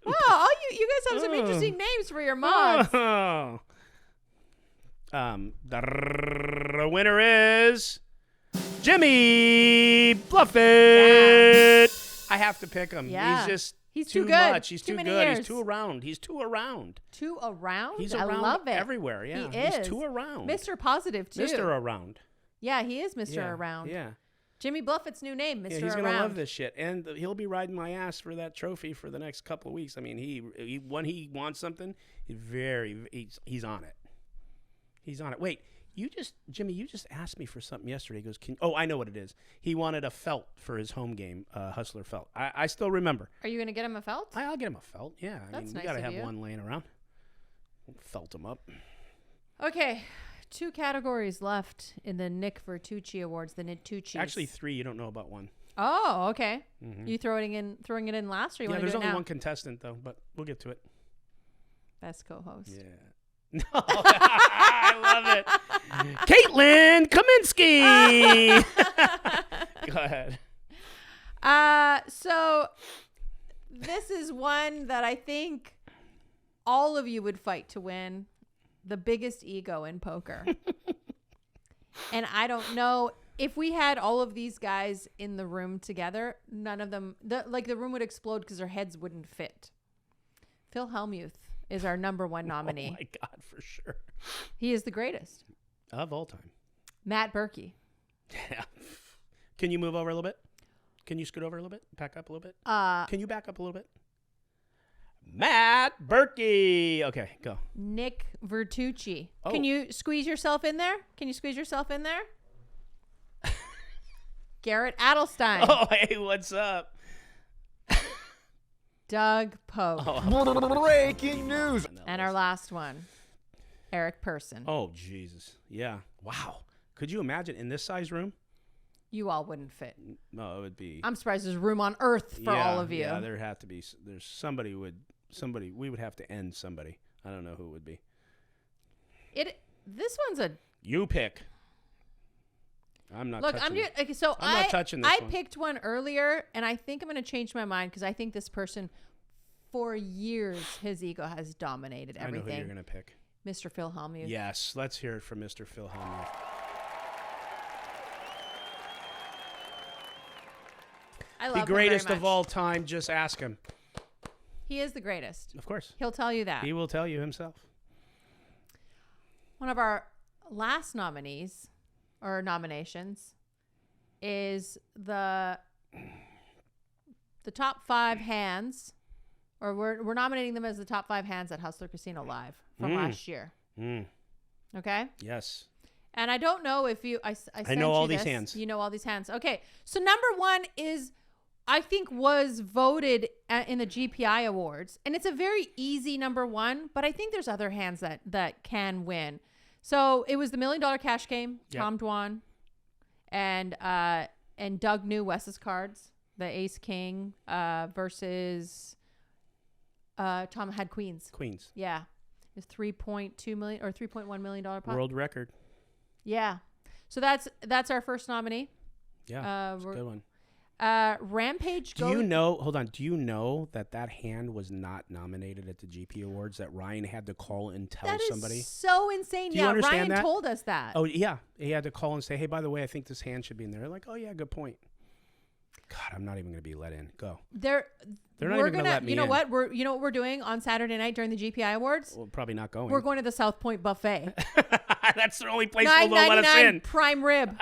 [SPEAKER 2] Wow, you guys have some interesting names for your mods.
[SPEAKER 1] Oh. The winner is Jimmy Bluffett. Yeah. I have to pick him.
[SPEAKER 2] Yeah.
[SPEAKER 1] He's
[SPEAKER 2] too
[SPEAKER 1] too
[SPEAKER 2] good.
[SPEAKER 1] much. He's
[SPEAKER 2] Too
[SPEAKER 1] too
[SPEAKER 2] many
[SPEAKER 1] good.
[SPEAKER 2] years.
[SPEAKER 1] He's too around. He's too around.
[SPEAKER 2] Too around?
[SPEAKER 1] He's
[SPEAKER 2] I
[SPEAKER 1] around
[SPEAKER 2] love it.
[SPEAKER 1] everywhere. Yeah,
[SPEAKER 2] He is.
[SPEAKER 1] He's too around.
[SPEAKER 2] Mr. Positive, too.
[SPEAKER 1] Mr. Around.
[SPEAKER 2] Yeah, he is Mr.
[SPEAKER 1] Yeah,
[SPEAKER 2] Around.
[SPEAKER 1] Yeah.
[SPEAKER 2] Jimmy Bluffett's new name, Mr.
[SPEAKER 1] Yeah, he's
[SPEAKER 2] Around.
[SPEAKER 1] gonna love this shit, and he'll be riding my ass for that trophy for the next couple of weeks. I mean, he when he wants something, he's on it. He's on it. Wait, Jimmy, you just asked me for something yesterday. He goes, I know what it is. He wanted a felt for his home game, Hustler felt. I still remember.
[SPEAKER 2] Are you gonna get him a felt?
[SPEAKER 1] I'll get him a felt. Yeah,
[SPEAKER 2] That's
[SPEAKER 1] we
[SPEAKER 2] nice
[SPEAKER 1] gotta
[SPEAKER 2] of
[SPEAKER 1] have
[SPEAKER 2] you.
[SPEAKER 1] one laying around. Felt him up.
[SPEAKER 2] Okay, 2 categories left in the Nick Vertucci Awards, the Nittucci.
[SPEAKER 1] Actually, 3. You don't know about one.
[SPEAKER 2] Oh, okay.
[SPEAKER 1] Mhm.
[SPEAKER 2] You throwing it in last, or you want to do
[SPEAKER 1] there's
[SPEAKER 2] it
[SPEAKER 1] only
[SPEAKER 2] now?
[SPEAKER 1] one contestant though, but we'll get to it.
[SPEAKER 2] Best co-host.
[SPEAKER 1] Yeah. No, I love it. Caitlin Kaminsky. Go ahead.
[SPEAKER 2] So this is one that I think all of you would fight to win. The biggest ego in poker. And I don't know if we had all of these guys in the room together, none of them, the room would explode because their heads wouldn't fit. Phil Hellmuth is our number one nominee.
[SPEAKER 1] Oh my God, for sure.
[SPEAKER 2] He is the greatest
[SPEAKER 1] of all time.
[SPEAKER 2] Matt Berkey.
[SPEAKER 1] Yeah. Can you move over a little bit? Can you scoot over a little bit? Back up a little bit? Can you back up a little bit? Matt Berkey. Okay, go.
[SPEAKER 2] Nick Vertucci.
[SPEAKER 1] Oh.
[SPEAKER 2] Can you squeeze yourself in there? Garrett Adelstein.
[SPEAKER 1] Oh, hey, what's up?
[SPEAKER 2] Doug Pogue.
[SPEAKER 1] Oh.
[SPEAKER 14] Breaking news.
[SPEAKER 2] And our last one, Eric Person.
[SPEAKER 1] Oh, Jesus. Yeah. Wow. Could you imagine in this size room?
[SPEAKER 2] You all wouldn't fit.
[SPEAKER 1] No, it would be.
[SPEAKER 2] I'm surprised there's room on earth for all of you.
[SPEAKER 1] Yeah, there have to be. There's somebody we would have to end somebody. I don't know who it would be.
[SPEAKER 2] This one's a.
[SPEAKER 1] You pick. I'm not.
[SPEAKER 2] Look,
[SPEAKER 1] touching
[SPEAKER 2] okay, so
[SPEAKER 1] I'm not touching this
[SPEAKER 2] I
[SPEAKER 1] one.
[SPEAKER 2] picked one earlier, and I think I'm going to change my mind because I think this person, for years, his ego has dominated everything.
[SPEAKER 1] I know who you're going to pick.
[SPEAKER 2] Mr. Phil Hellmuth.
[SPEAKER 1] Yes, let's hear it from Mr. Phil Hellmuth.
[SPEAKER 2] I love
[SPEAKER 1] the
[SPEAKER 2] him
[SPEAKER 1] greatest
[SPEAKER 2] very
[SPEAKER 1] of
[SPEAKER 2] much.
[SPEAKER 1] all time. Just ask him.
[SPEAKER 2] He is the greatest.
[SPEAKER 1] Of course.
[SPEAKER 2] He'll tell you that.
[SPEAKER 1] He will tell you himself.
[SPEAKER 2] One of our last nominees or nominations is the top 5 hands, or we're nominating them as the top 5 hands at Hustler Casino Live from last year. Okay?
[SPEAKER 1] Yes.
[SPEAKER 2] And I don't know if you, I sent
[SPEAKER 1] know
[SPEAKER 2] you
[SPEAKER 1] all these
[SPEAKER 2] this.
[SPEAKER 1] hands.
[SPEAKER 2] You know all these hands. Okay. So number 1 is, I think, was voted in the GPI Awards. And it's a very easy number 1, but I think there's other hands that can win. So it was the $1 Million Cash Game,
[SPEAKER 1] Yep.
[SPEAKER 2] Tom Dwan, and Doug knew Wes's cards, the Ace King versus Tom had Queens.
[SPEAKER 1] Queens.
[SPEAKER 2] Yeah. It was $3.2 million or $3.1 million pot.
[SPEAKER 1] World record.
[SPEAKER 2] Yeah. So that's our first nominee.
[SPEAKER 1] Yeah. It's a good one.
[SPEAKER 2] Rampage.
[SPEAKER 1] Do you know? Hold on. Do you know that hand was not nominated at the GP Awards? That Ryan had to call and tell somebody.
[SPEAKER 2] That is so insane.
[SPEAKER 1] Do you
[SPEAKER 2] Yeah,
[SPEAKER 1] understand
[SPEAKER 2] Ryan
[SPEAKER 1] that?
[SPEAKER 2] told us that.
[SPEAKER 1] Oh yeah, he had to call and say, "Hey, by the way, I think this hand should be in there." They're like, "Oh yeah, good point." God, I'm not even going to be let in. Go.
[SPEAKER 2] They're
[SPEAKER 1] not even gonna let me
[SPEAKER 2] You know
[SPEAKER 1] in.
[SPEAKER 2] what? You know what we're doing on Saturday night during the GPI Awards?
[SPEAKER 1] Well, probably not going.
[SPEAKER 2] We're going to the South Point buffet.
[SPEAKER 1] That's the only place they'll let us in.
[SPEAKER 2] Prime rib.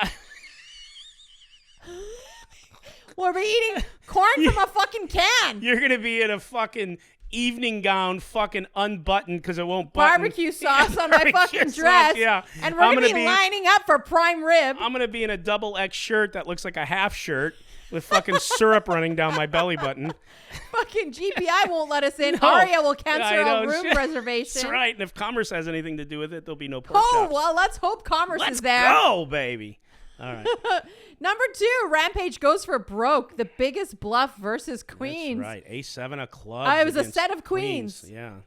[SPEAKER 2] We'll be eating corn from a fucking can.
[SPEAKER 1] You're gonna be in a fucking evening gown, fucking unbuttoned because it won't button.
[SPEAKER 2] Barbecue sauce on my
[SPEAKER 1] Barbecue
[SPEAKER 2] fucking
[SPEAKER 1] sauce,
[SPEAKER 2] dress.
[SPEAKER 1] yeah.
[SPEAKER 2] And we're gonna be lining up for prime rib.
[SPEAKER 1] I'm gonna be in a double X shirt that looks like a half shirt with fucking syrup running down my belly button.
[SPEAKER 2] Fucking GPI won't let us in.
[SPEAKER 1] No.
[SPEAKER 2] Aria will cancel
[SPEAKER 1] I know,
[SPEAKER 2] our room
[SPEAKER 1] shit.
[SPEAKER 2] reservation.
[SPEAKER 1] That's right. And if commerce has anything to do with it, there'll be no pork
[SPEAKER 2] Oh,
[SPEAKER 1] chops.
[SPEAKER 2] well, let's hope commerce
[SPEAKER 1] Let's
[SPEAKER 2] is there.
[SPEAKER 1] go, baby. All right.
[SPEAKER 2] Number 2, Rampage goes for broke. The biggest bluff versus Queens.
[SPEAKER 1] That's right. A7 of clubs.
[SPEAKER 2] It was a
[SPEAKER 1] against
[SPEAKER 2] set of queens.
[SPEAKER 1] Yeah.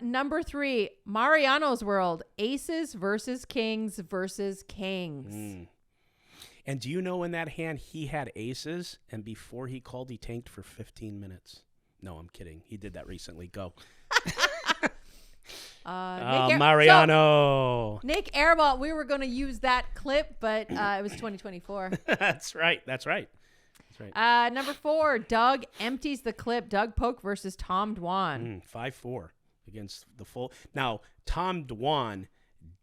[SPEAKER 2] Number 3, Mariano's World. Aces versus Kings versus Kings.
[SPEAKER 1] And do you know in that hand he had aces, and before he called, he tanked for 15 minutes? No, I'm kidding. He did that recently. Go. Mariano.
[SPEAKER 2] So, Nick Airball, we were going to use that clip, but it was 2024.
[SPEAKER 1] That's right. That's right.
[SPEAKER 2] Number 4, Doug empties the clip. Doug Polk versus Tom Dwan.
[SPEAKER 1] 5-4 against the full. Now, Tom Dwan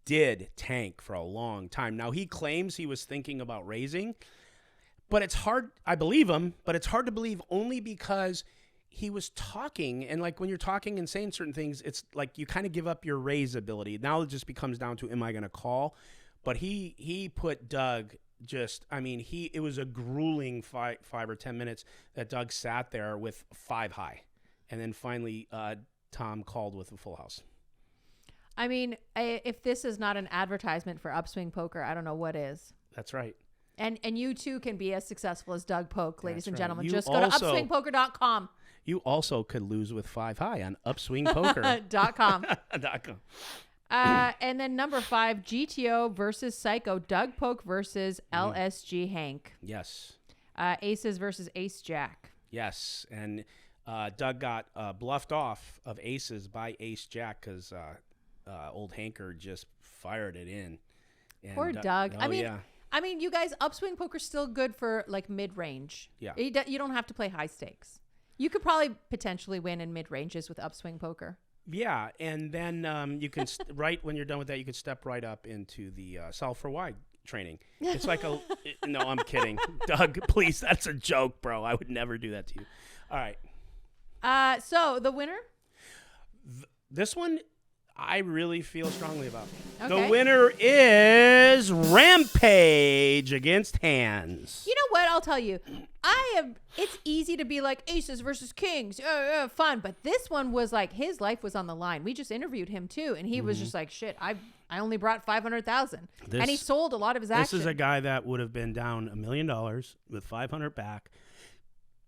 [SPEAKER 1] did tank for a long time. Now, he claims he was thinking about raising, but it's hard. I believe him, but it's hard to believe only because he was talking, and like when you're talking and saying certain things, it's like you kind of give up your raise ability. Now it just becomes down to, am I going to call? But he put Doug it was a grueling 5 or 10 minutes that Doug sat there with 5 high. And then finally, Tom called with a full house.
[SPEAKER 2] I mean, if this is not an advertisement for Upswing Poker, I don't know what is.
[SPEAKER 1] That's right.
[SPEAKER 2] And you too can be as successful as Doug Polk, ladies and
[SPEAKER 1] right.
[SPEAKER 2] gentlemen.
[SPEAKER 1] You
[SPEAKER 2] Just go to upswingpoker.com.
[SPEAKER 1] You also could lose with 5 high on upswingpoker.com.
[SPEAKER 2] And then number 5, GTO versus Psycho. Doug Polk versus LSG Hank.
[SPEAKER 1] Yes.
[SPEAKER 2] Aces versus Ace Jack.
[SPEAKER 1] Yes. And Doug got bluffed off of aces by Ace Jack because old Hanker just fired it in. And,
[SPEAKER 2] Poor Doug.
[SPEAKER 1] Oh,
[SPEAKER 2] I mean,
[SPEAKER 1] yeah.
[SPEAKER 2] I mean, you guys, upswing poker's still good for like mid-range.
[SPEAKER 1] Yeah.
[SPEAKER 2] You don't have to play high stakes. You could probably potentially win in mid-ranges with upswing poker.
[SPEAKER 1] Yeah, and then you can right when you're done with that, you can step right up into the solve for wide training. It's like no, I'm kidding, Doug. Please, that's a joke, bro. I would never do that to you. All right.
[SPEAKER 2] So the winner.
[SPEAKER 1] This one, I really feel strongly about.
[SPEAKER 2] Okay.
[SPEAKER 1] The winner is Rampage against Hands.
[SPEAKER 2] You know what? I'll tell you. It's easy to be like aces versus kings, fun. But this one was like his life was on the line. We just interviewed him too, and he was just like, shit, I only brought 500,000, and he sold a lot of his action.
[SPEAKER 1] This is a guy that would have been down $1 million with 500 back.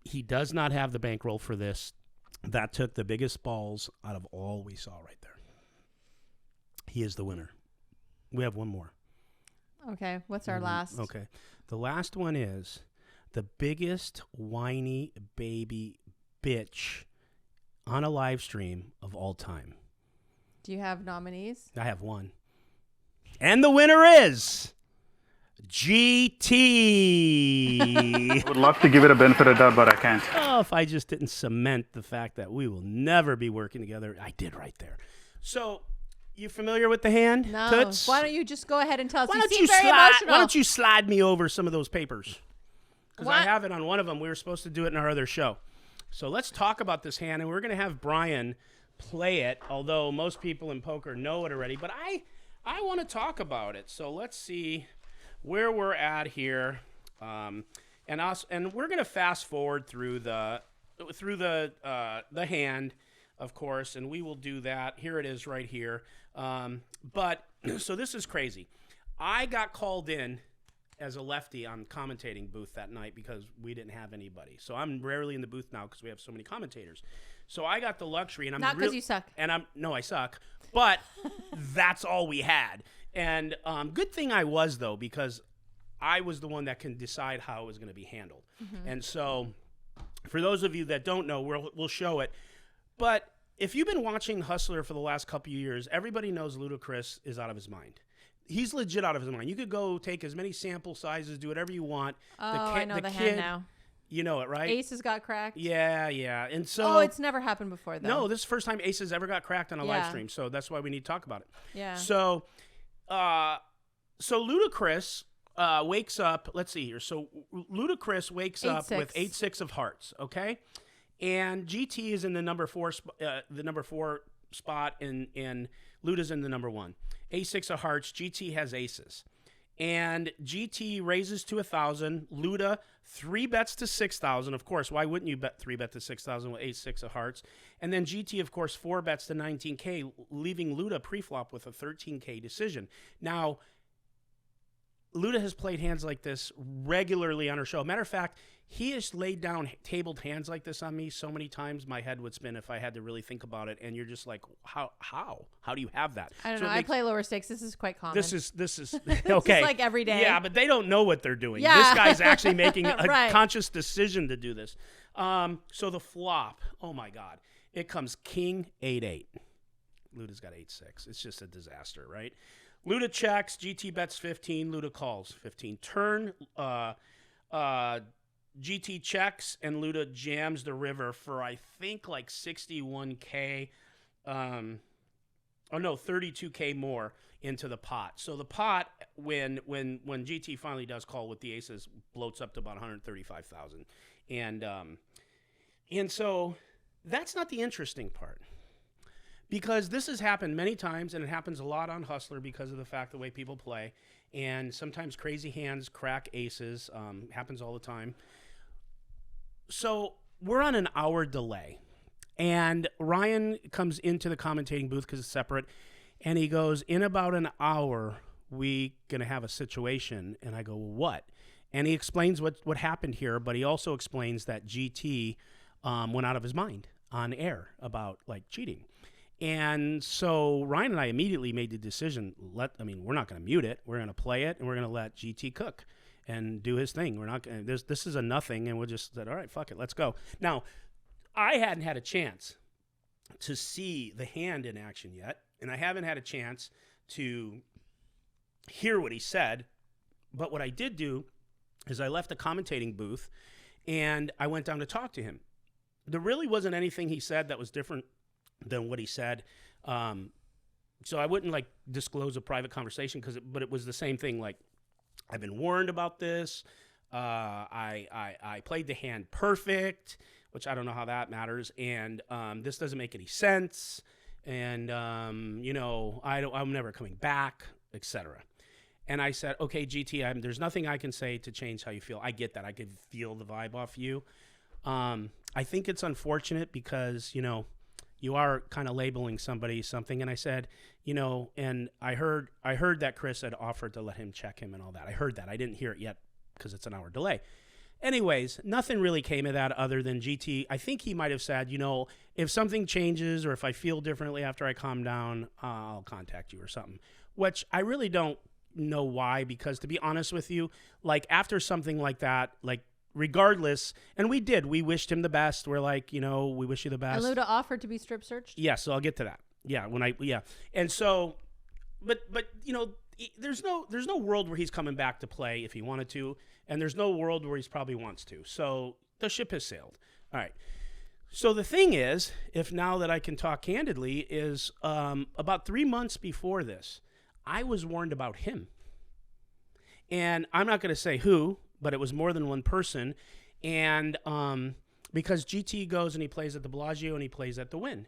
[SPEAKER 1] He does not have the bankroll for this. That took the biggest balls out of all we saw right there. He is the winner. We have one more.
[SPEAKER 2] Okay, what's our last?
[SPEAKER 1] Okay, the last one is the biggest whiny baby bitch on a live stream of all time.
[SPEAKER 2] Do you have nominees?
[SPEAKER 1] I have one. And the winner is GT.
[SPEAKER 15] I would love to give it a benefit of doubt, but I can't.
[SPEAKER 1] Oh, if I just didn't cement the fact that we will never be working together, I did right there. So, you familiar with the hand?
[SPEAKER 2] No.
[SPEAKER 1] Toots?
[SPEAKER 2] Why don't you just go ahead and tell us?
[SPEAKER 1] Why
[SPEAKER 2] You
[SPEAKER 1] don't
[SPEAKER 2] seem
[SPEAKER 1] you
[SPEAKER 2] very
[SPEAKER 1] slide?
[SPEAKER 2] emotional.
[SPEAKER 1] Why don't you slide me over some of those papers? Because I
[SPEAKER 2] What?
[SPEAKER 1] have it on one of them. We were supposed to do it in our other show. So let's talk about this hand, and we're going to have Brian play it. Although most people in poker know it already, but I want to talk about it. So let's see where we're at here, and we're going to fast forward through the hand, of course, and we will do that. Here it is right here. But so this is crazy. I got called in as a lefty on commentating booth that night because we didn't have anybody. So I'm rarely in the booth now because we have so many commentators. So I got the luxury, and I'm
[SPEAKER 2] not because you suck.
[SPEAKER 1] And I suck, but that's all we had. And good thing I was though, because I was the one that can decide how it was going to be handled.
[SPEAKER 2] Mm-hmm.
[SPEAKER 1] And so, for those of you that don't know, we'll show it. But if you've been watching Hustler for the last couple of years, everybody knows Ludacris is out of his mind. He's legit out of his mind. You could go take as many sample sizes, do whatever you want.
[SPEAKER 2] Oh, I know the hand now.
[SPEAKER 1] You know it, right?
[SPEAKER 2] Aces got cracked.
[SPEAKER 1] Yeah. And so.
[SPEAKER 2] Oh, it's never happened before, though.
[SPEAKER 1] No, this is the first time Aces ever got cracked on a live stream. So that's why we need to talk about it.
[SPEAKER 2] Yeah.
[SPEAKER 1] So Ludacris wakes up. Let's see here. So Ludacris wakes up with 8-6 of hearts. Okay, and GT is in the number 4 spot, and Luda's in the number 1. A6 of hearts. GT has aces, and GT raises to 1,000. Luda 3 bets to 6,000. Of course, why wouldn't you bet 3 bet to 6,000 with 8-6 of hearts? And then GT, of course, 4 bets to 19K, leaving Luda pre-flop with a 13K decision. Now, Luda has played hands like this regularly on her show. Matter of fact, he has laid down tabled hands like this on me so many times, my head would spin if I had to really think about it. And you're just like, how do you have that?
[SPEAKER 2] I don't know. I play lower stakes. This is quite common.
[SPEAKER 1] This is okay.
[SPEAKER 2] This is like every day.
[SPEAKER 1] Yeah, but they don't know what they're doing.
[SPEAKER 2] Yeah.
[SPEAKER 1] This guy's actually making a
[SPEAKER 2] Right.
[SPEAKER 1] conscious decision to do this. So the flop, oh my God, it comes King 8-8. Luda's got 8-6. It's just a disaster, right? Luda checks, GT bets 15, Luda calls 15. Turn, GT checks, and Luda jams the river for, I think, like 61K. 32K more into the pot. So the pot, when GT finally does call with the aces, bloats up to about 135,000. And so that's not the interesting part. Because this has happened many times, and it happens a lot on Hustler because of the fact the way people play. And sometimes crazy hands crack aces. Happens all the time. So we're on an hour delay. And Ryan comes into the commentating booth because it's separate. And he goes, in about an hour, we going to have a situation. And I go, well, what? And he explains what happened here. But he also explains that GT went out of his mind on air about like cheating. And so Ryan and I immediately made the decision, we're not going to mute it. We're going to play it, and we're going to let GT cook and do his thing. We're not going to, this is a nothing, and we'll just said, all right, fuck it, let's go. Now, I hadn't had a chance to see the hand in action yet, and I haven't had a chance to hear what he said But what I did do is I left the commentating booth and I went down to talk to him. There really wasn't anything he said that was different than what he said. So I wouldn't like disclose a private conversation but it was the same thing. Like, I've been warned about this. I played the hand perfect, which I don't know how that matters. And this doesn't make any sense. And I'm never coming back, etc. And I said, okay, GT, there's nothing I can say to change how you feel. I get that. I could feel the vibe off you. I think it's unfortunate because, you are kind of labeling somebody something. And I said, and I heard that Chris had offered to let him check him and all that. I heard that. I didn't hear it yet because it's an hour delay. Anyways, nothing really came of that other than GT. I think he might have said, if something changes or if I feel differently after I calm down, I'll contact you or something, which I really don't know why, because to be honest with you, like after something like that, like regardless, and we wished him the best. We're like, we wish you the best.
[SPEAKER 2] And Luda offered to be strip searched?
[SPEAKER 1] Yeah, so I'll get to that. Yeah, and so, but there's no world where he's coming back to play if he wanted to, and there's no world where he's probably wants to. So the ship has sailed. All right. So the thing is, if now that I can talk candidly, is about 3 months before this, I was warned about him. And I'm not going to say who, but it was more than one person. And because GT goes and he plays at the Bellagio and he plays at the Wynn.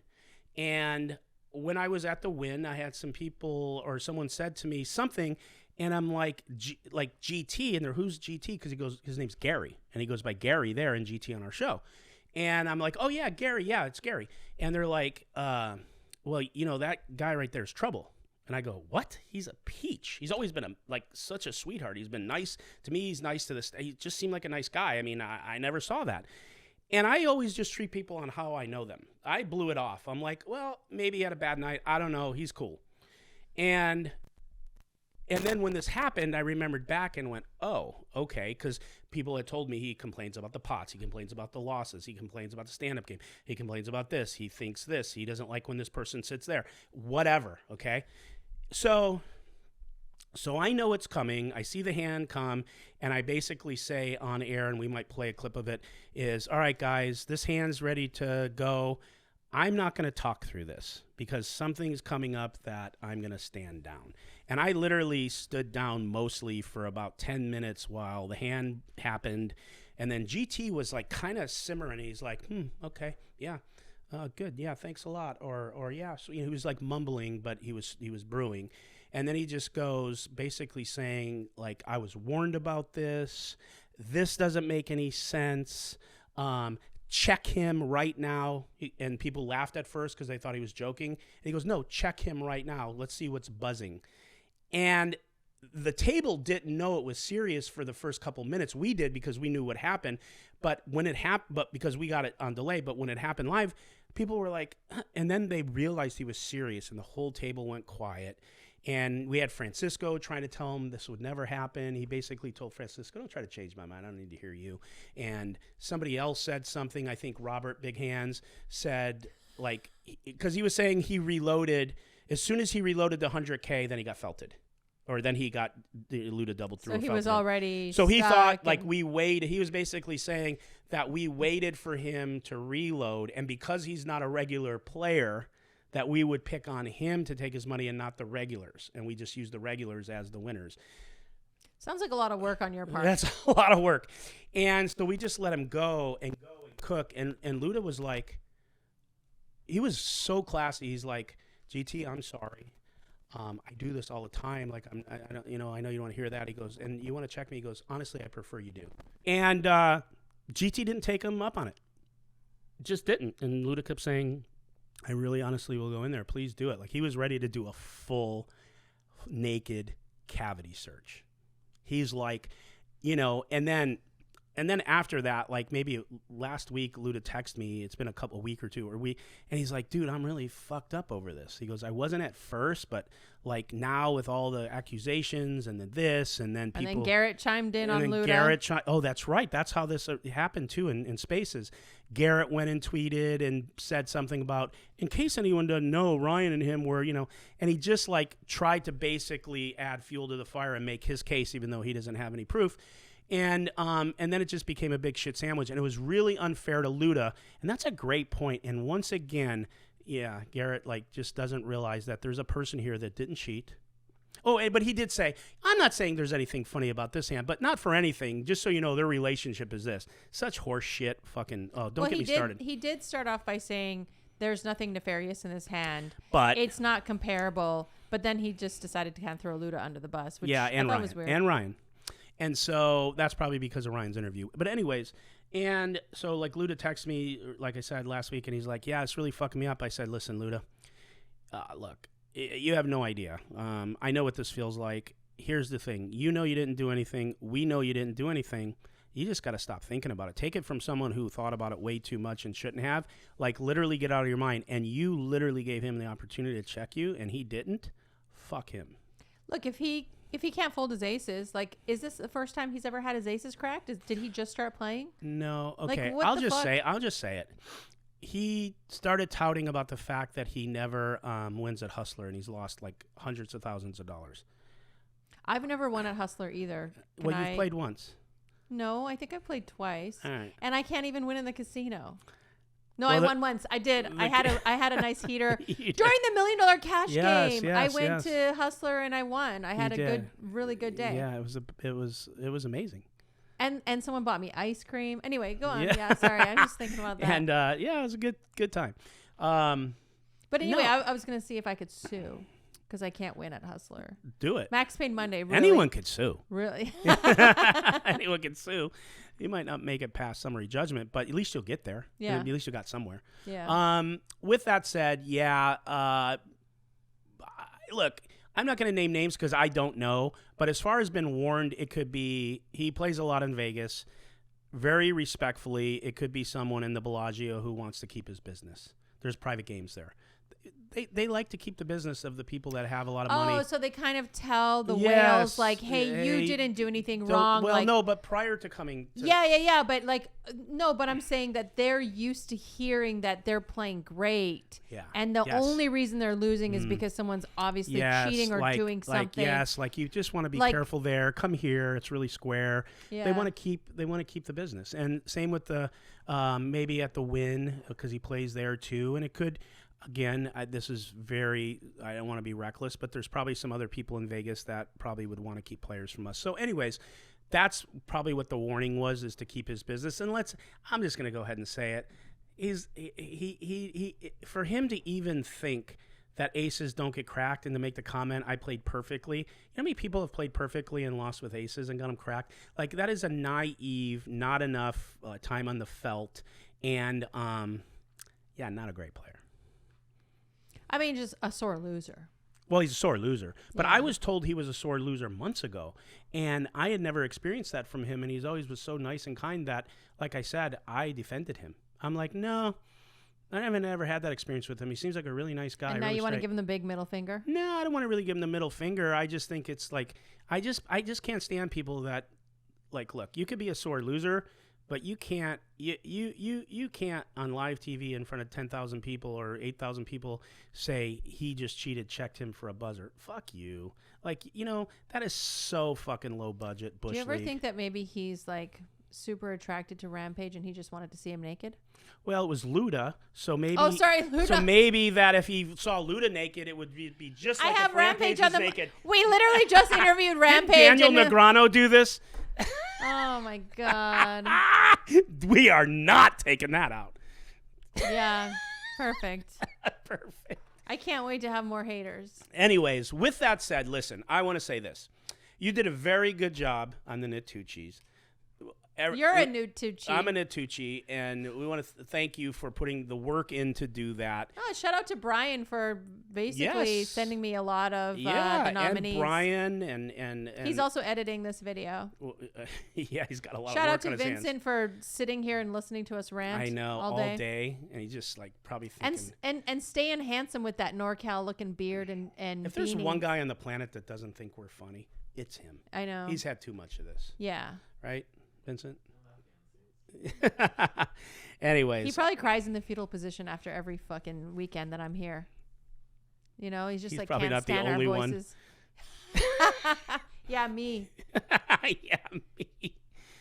[SPEAKER 1] And when I was at the Wynn, I had some people or someone said to me something, and I'm like, GT, and they're, who's GT? Because he goes, his name's Gary, and he goes by Gary there in GT on our show. And I'm like, oh yeah, Gary, yeah, it's Gary. And they're like, well, that guy right there is trouble. And I go, what? He's a peach. He's always been such a sweetheart. He's been nice to me. He's nice to this. He just seemed like a nice guy. I mean, I never saw that. And I always just treat people on how I know them. I blew it off. I'm like, well, maybe he had a bad night. I don't know. He's cool. And then when this happened, I remembered back and went, oh, okay, because people had told me he complains about the pots. He complains about the losses. He complains about the stand-up game. He complains about this. He thinks this. He doesn't like when this person sits there. Whatever, okay? So I know it's coming. I see the hand come, and I basically say on air, and we might play a clip of it, is, all right, guys, this hand's ready to go. I'm not going to talk through this because something's coming up that I'm going to stand down. And I literally stood down mostly for about 10 minutes while the hand happened. And then GT was like kind of simmering. He's like, okay, yeah. Good. Yeah. Thanks a lot. Or yeah. So, he was like mumbling, but he was brewing. And then he just goes basically saying like, I was warned about this. This doesn't make any sense. Check him right now. And people laughed at first because they thought he was joking. And he goes, no, check him right now. Let's see what's buzzing. And the table didn't know it was serious for the first couple minutes. We did because we knew what happened. But when it happened, but because we got it on delay, but when it happened live, people were like, and then they realized he was serious and the whole table went quiet. And we had Francisco trying to tell him this would never happen. He basically told Francisco, don't try to change my mind. I don't need to hear you. And somebody else said something. I think Robert Big Hands said, like, because he was saying he reloaded. As soon as he reloaded the 100K, then he got felted. Or then he got the Luda doubled through.
[SPEAKER 2] So he was already
[SPEAKER 1] So he thought like we waited. He was basically saying that we waited for him to reload. And because he's not a regular player, that we would pick on him to take his money and not the regulars. And we just used the regulars as the winners.
[SPEAKER 2] Sounds like a lot of work on your part.
[SPEAKER 1] That's a lot of work. And so we just let him go and cook. And Luda was like, he was so classy. He's like, GT, I'm sorry. I do this all the time. Like, I don't, I know you don't want to hear that. He goes, and you want to check me? He goes, honestly, I prefer you do. And GT didn't take him up on it. Just didn't. And Luda kept saying, I really honestly will go in there. Please do it. Like, he was ready to do a full naked cavity search. He's like, and then then after that, like maybe last week, Luda texted me. It's been a week or two, and he's like, "Dude, I'm really fucked up over this." He goes, "I wasn't at first, but like now with all the accusations and then this, and then people."
[SPEAKER 2] And then Garrett chimed in on Luda.
[SPEAKER 1] Oh, that's right. That's how this happened too in Spaces. Garrett went and tweeted and said something about, in case anyone doesn't know, Ryan and him were, and he just like tried to basically add fuel to the fire and make his case, even though he doesn't have any proof. And then it just became a big shit sandwich, and it was really unfair to Luda. And that's a great point. And once again, yeah, Garrett like just doesn't realize that there's a person here that didn't cheat. Oh, but he did say, I'm not saying there's anything funny about this hand, but not for anything. Just so you know, their relationship is this. Such horse shit. Fucking, don't get me started.
[SPEAKER 2] He did start off by saying there's nothing nefarious in this hand,
[SPEAKER 1] but
[SPEAKER 2] it's not comparable. But then he just decided to kind of throw Luda under the bus, which I thought was weird.
[SPEAKER 1] And Ryan. And so that's probably because of Ryan's interview. But anyways, and so like Luda texted me, like I said last week, and he's like, yeah, it's really fucking me up. I said, listen, Luda, look, you have no idea. I know what this feels like. Here's the thing. You know you didn't do anything. We know you didn't do anything. You just got to stop thinking about it. Take it from someone who thought about it way too much and shouldn't have. Like, literally get out of your mind. And you literally gave him the opportunity to check you, and he didn't. Fuck him.
[SPEAKER 2] Look, if he can't fold his aces, like, is this the first time he's ever had his aces cracked? Did he just start playing?
[SPEAKER 1] No. Okay.
[SPEAKER 2] Like,
[SPEAKER 1] I'll just say it. He started touting about the fact that he never wins at Hustler, and he's lost like hundreds of thousands of dollars.
[SPEAKER 2] I've never won at Hustler either.
[SPEAKER 1] You've played once.
[SPEAKER 2] No, I think I played twice.
[SPEAKER 1] All right.
[SPEAKER 2] And I can't even win in the casino. No, I won once. I did. I had a nice heater during the $1 Million Cash game. I went to Hustler and I won. I had really good day.
[SPEAKER 1] Yeah, it was amazing.
[SPEAKER 2] And someone bought me ice cream. Anyway, go on. Yeah, sorry, I'm just thinking about that.
[SPEAKER 1] And it was a good time.
[SPEAKER 2] But anyway, I was gonna see if I could sue because I can't win at Hustler.
[SPEAKER 1] Do it.
[SPEAKER 2] MaxPain Monday. Really?
[SPEAKER 1] Anyone could sue.
[SPEAKER 2] Really?
[SPEAKER 1] Anyone can sue. You might not make it past summary judgment, but at least you'll get there.
[SPEAKER 2] Yeah.
[SPEAKER 1] At least you got somewhere.
[SPEAKER 2] Yeah.
[SPEAKER 1] With that said, look, I'm not going to name names because I don't know. But as far as been warned, it could be he plays a lot in Vegas. Very respectfully, it could be someone in the Bellagio who wants to keep his business. There's private games there. They like to keep the business of the people that have a lot of money.
[SPEAKER 2] Oh, so they kind of tell the whales like, hey, you didn't do anything wrong.
[SPEAKER 1] Well,
[SPEAKER 2] like,
[SPEAKER 1] no, but prior to coming to
[SPEAKER 2] Yeah. But like, no, but I'm saying that they're used to hearing that they're playing great.
[SPEAKER 1] Yeah.
[SPEAKER 2] And the only reason they're losing is because someone's obviously cheating or doing something.
[SPEAKER 1] Like you just want to be careful there. Come here. It's really square. Yeah. They want to keep the business. And same with the maybe at the Win because he plays there too. And it could. Again, this is I don't want to be reckless, but there's probably some other people in Vegas that probably would want to keep players from us. So anyways, that's probably what the warning was, is to keep his business. And I'm just going to go ahead and say it. He for him to even think that aces don't get cracked and to make the comment, I played perfectly. You know how many people have played perfectly and lost with aces and got them cracked? Like, that is a naive, not enough time on the felt, and not a great player.
[SPEAKER 2] I mean, just a sore loser.
[SPEAKER 1] Well, he's a sore loser. But I was told he was a sore loser months ago, and I had never experienced that from him, and he's always was so nice and kind that, like I said, I defended him. I'm like, no, I haven't ever had that experience with him. He seems like a really nice guy.
[SPEAKER 2] And now you want to give him the big middle finger?
[SPEAKER 1] No, I don't want to really give him the middle finger. I just think it's like, I just can't stand people that, like, look, you could be a sore loser, but you can't you can't on live TV in front of 10,000 people or 8,000 people say he just cheated, checked him for a buzzer. Fuck you. Like, that is so fucking low budget bush league.
[SPEAKER 2] Do you ever think that maybe he's like super attracted to Rampage and he just wanted to see him naked?
[SPEAKER 1] Well, it was Luda, so maybe.
[SPEAKER 2] Oh, sorry, Luda.
[SPEAKER 1] So maybe that if he saw Luda naked, it would be just like if Rampage on the naked.
[SPEAKER 2] We literally just interviewed Rampage.
[SPEAKER 1] Did Daniel Negreanu do this?
[SPEAKER 2] Oh my God.
[SPEAKER 1] We are not taking that out.
[SPEAKER 2] Yeah, perfect.
[SPEAKER 1] Perfect.
[SPEAKER 2] I can't wait to have more haters.
[SPEAKER 1] Anyways, with that said, listen, I want to say this. You did a very good job on the Nittuccis.
[SPEAKER 2] You're a Nittucci.
[SPEAKER 1] I'm a Nittucci, and we want to thank you for putting the work in to do that.
[SPEAKER 2] Oh, shout out to Brian for basically sending me a lot of the nominees.
[SPEAKER 1] And Brian and
[SPEAKER 2] he's also editing this video.
[SPEAKER 1] Yeah, he's got a lot
[SPEAKER 2] Shout
[SPEAKER 1] of work
[SPEAKER 2] out to
[SPEAKER 1] on his hands.
[SPEAKER 2] Vincent for sitting here and listening to us rant.
[SPEAKER 1] I know,
[SPEAKER 2] all day.
[SPEAKER 1] and he's just like probably thinking.
[SPEAKER 2] And staying handsome with that NorCal looking beard and
[SPEAKER 1] if there's
[SPEAKER 2] beanie.
[SPEAKER 1] one guy on the planet that doesn't think we're funny, it's him.
[SPEAKER 2] I know.
[SPEAKER 1] He's had too much of this.
[SPEAKER 2] Yeah.
[SPEAKER 1] Right, Vincent? Anyways.
[SPEAKER 2] He probably cries in the fetal position after every fucking weekend that I'm here. You know, he's just like
[SPEAKER 1] probably
[SPEAKER 2] can't
[SPEAKER 1] not the
[SPEAKER 2] stand
[SPEAKER 1] only
[SPEAKER 2] our
[SPEAKER 1] one.
[SPEAKER 2] voices. Yeah, me.
[SPEAKER 1] Yeah, me.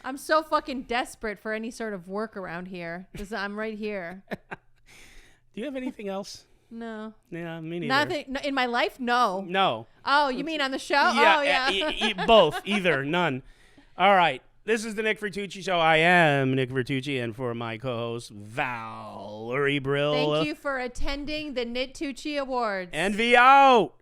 [SPEAKER 2] I'm so fucking desperate for any sort of work around here because I'm right here.
[SPEAKER 1] Do you have anything else?
[SPEAKER 2] No.
[SPEAKER 1] Yeah, me neither.
[SPEAKER 2] Nothing no, in my life. No.
[SPEAKER 1] No.
[SPEAKER 2] Oh, you mean on the show?
[SPEAKER 1] Yeah,
[SPEAKER 2] oh, yeah.
[SPEAKER 1] Both, either, none. All right. This is the Nick Vertucci Show. I am Nick Vertucci, and for my co-host, Valerie Brill.
[SPEAKER 2] Thank you for attending the Nittucci Awards.
[SPEAKER 1] And V out.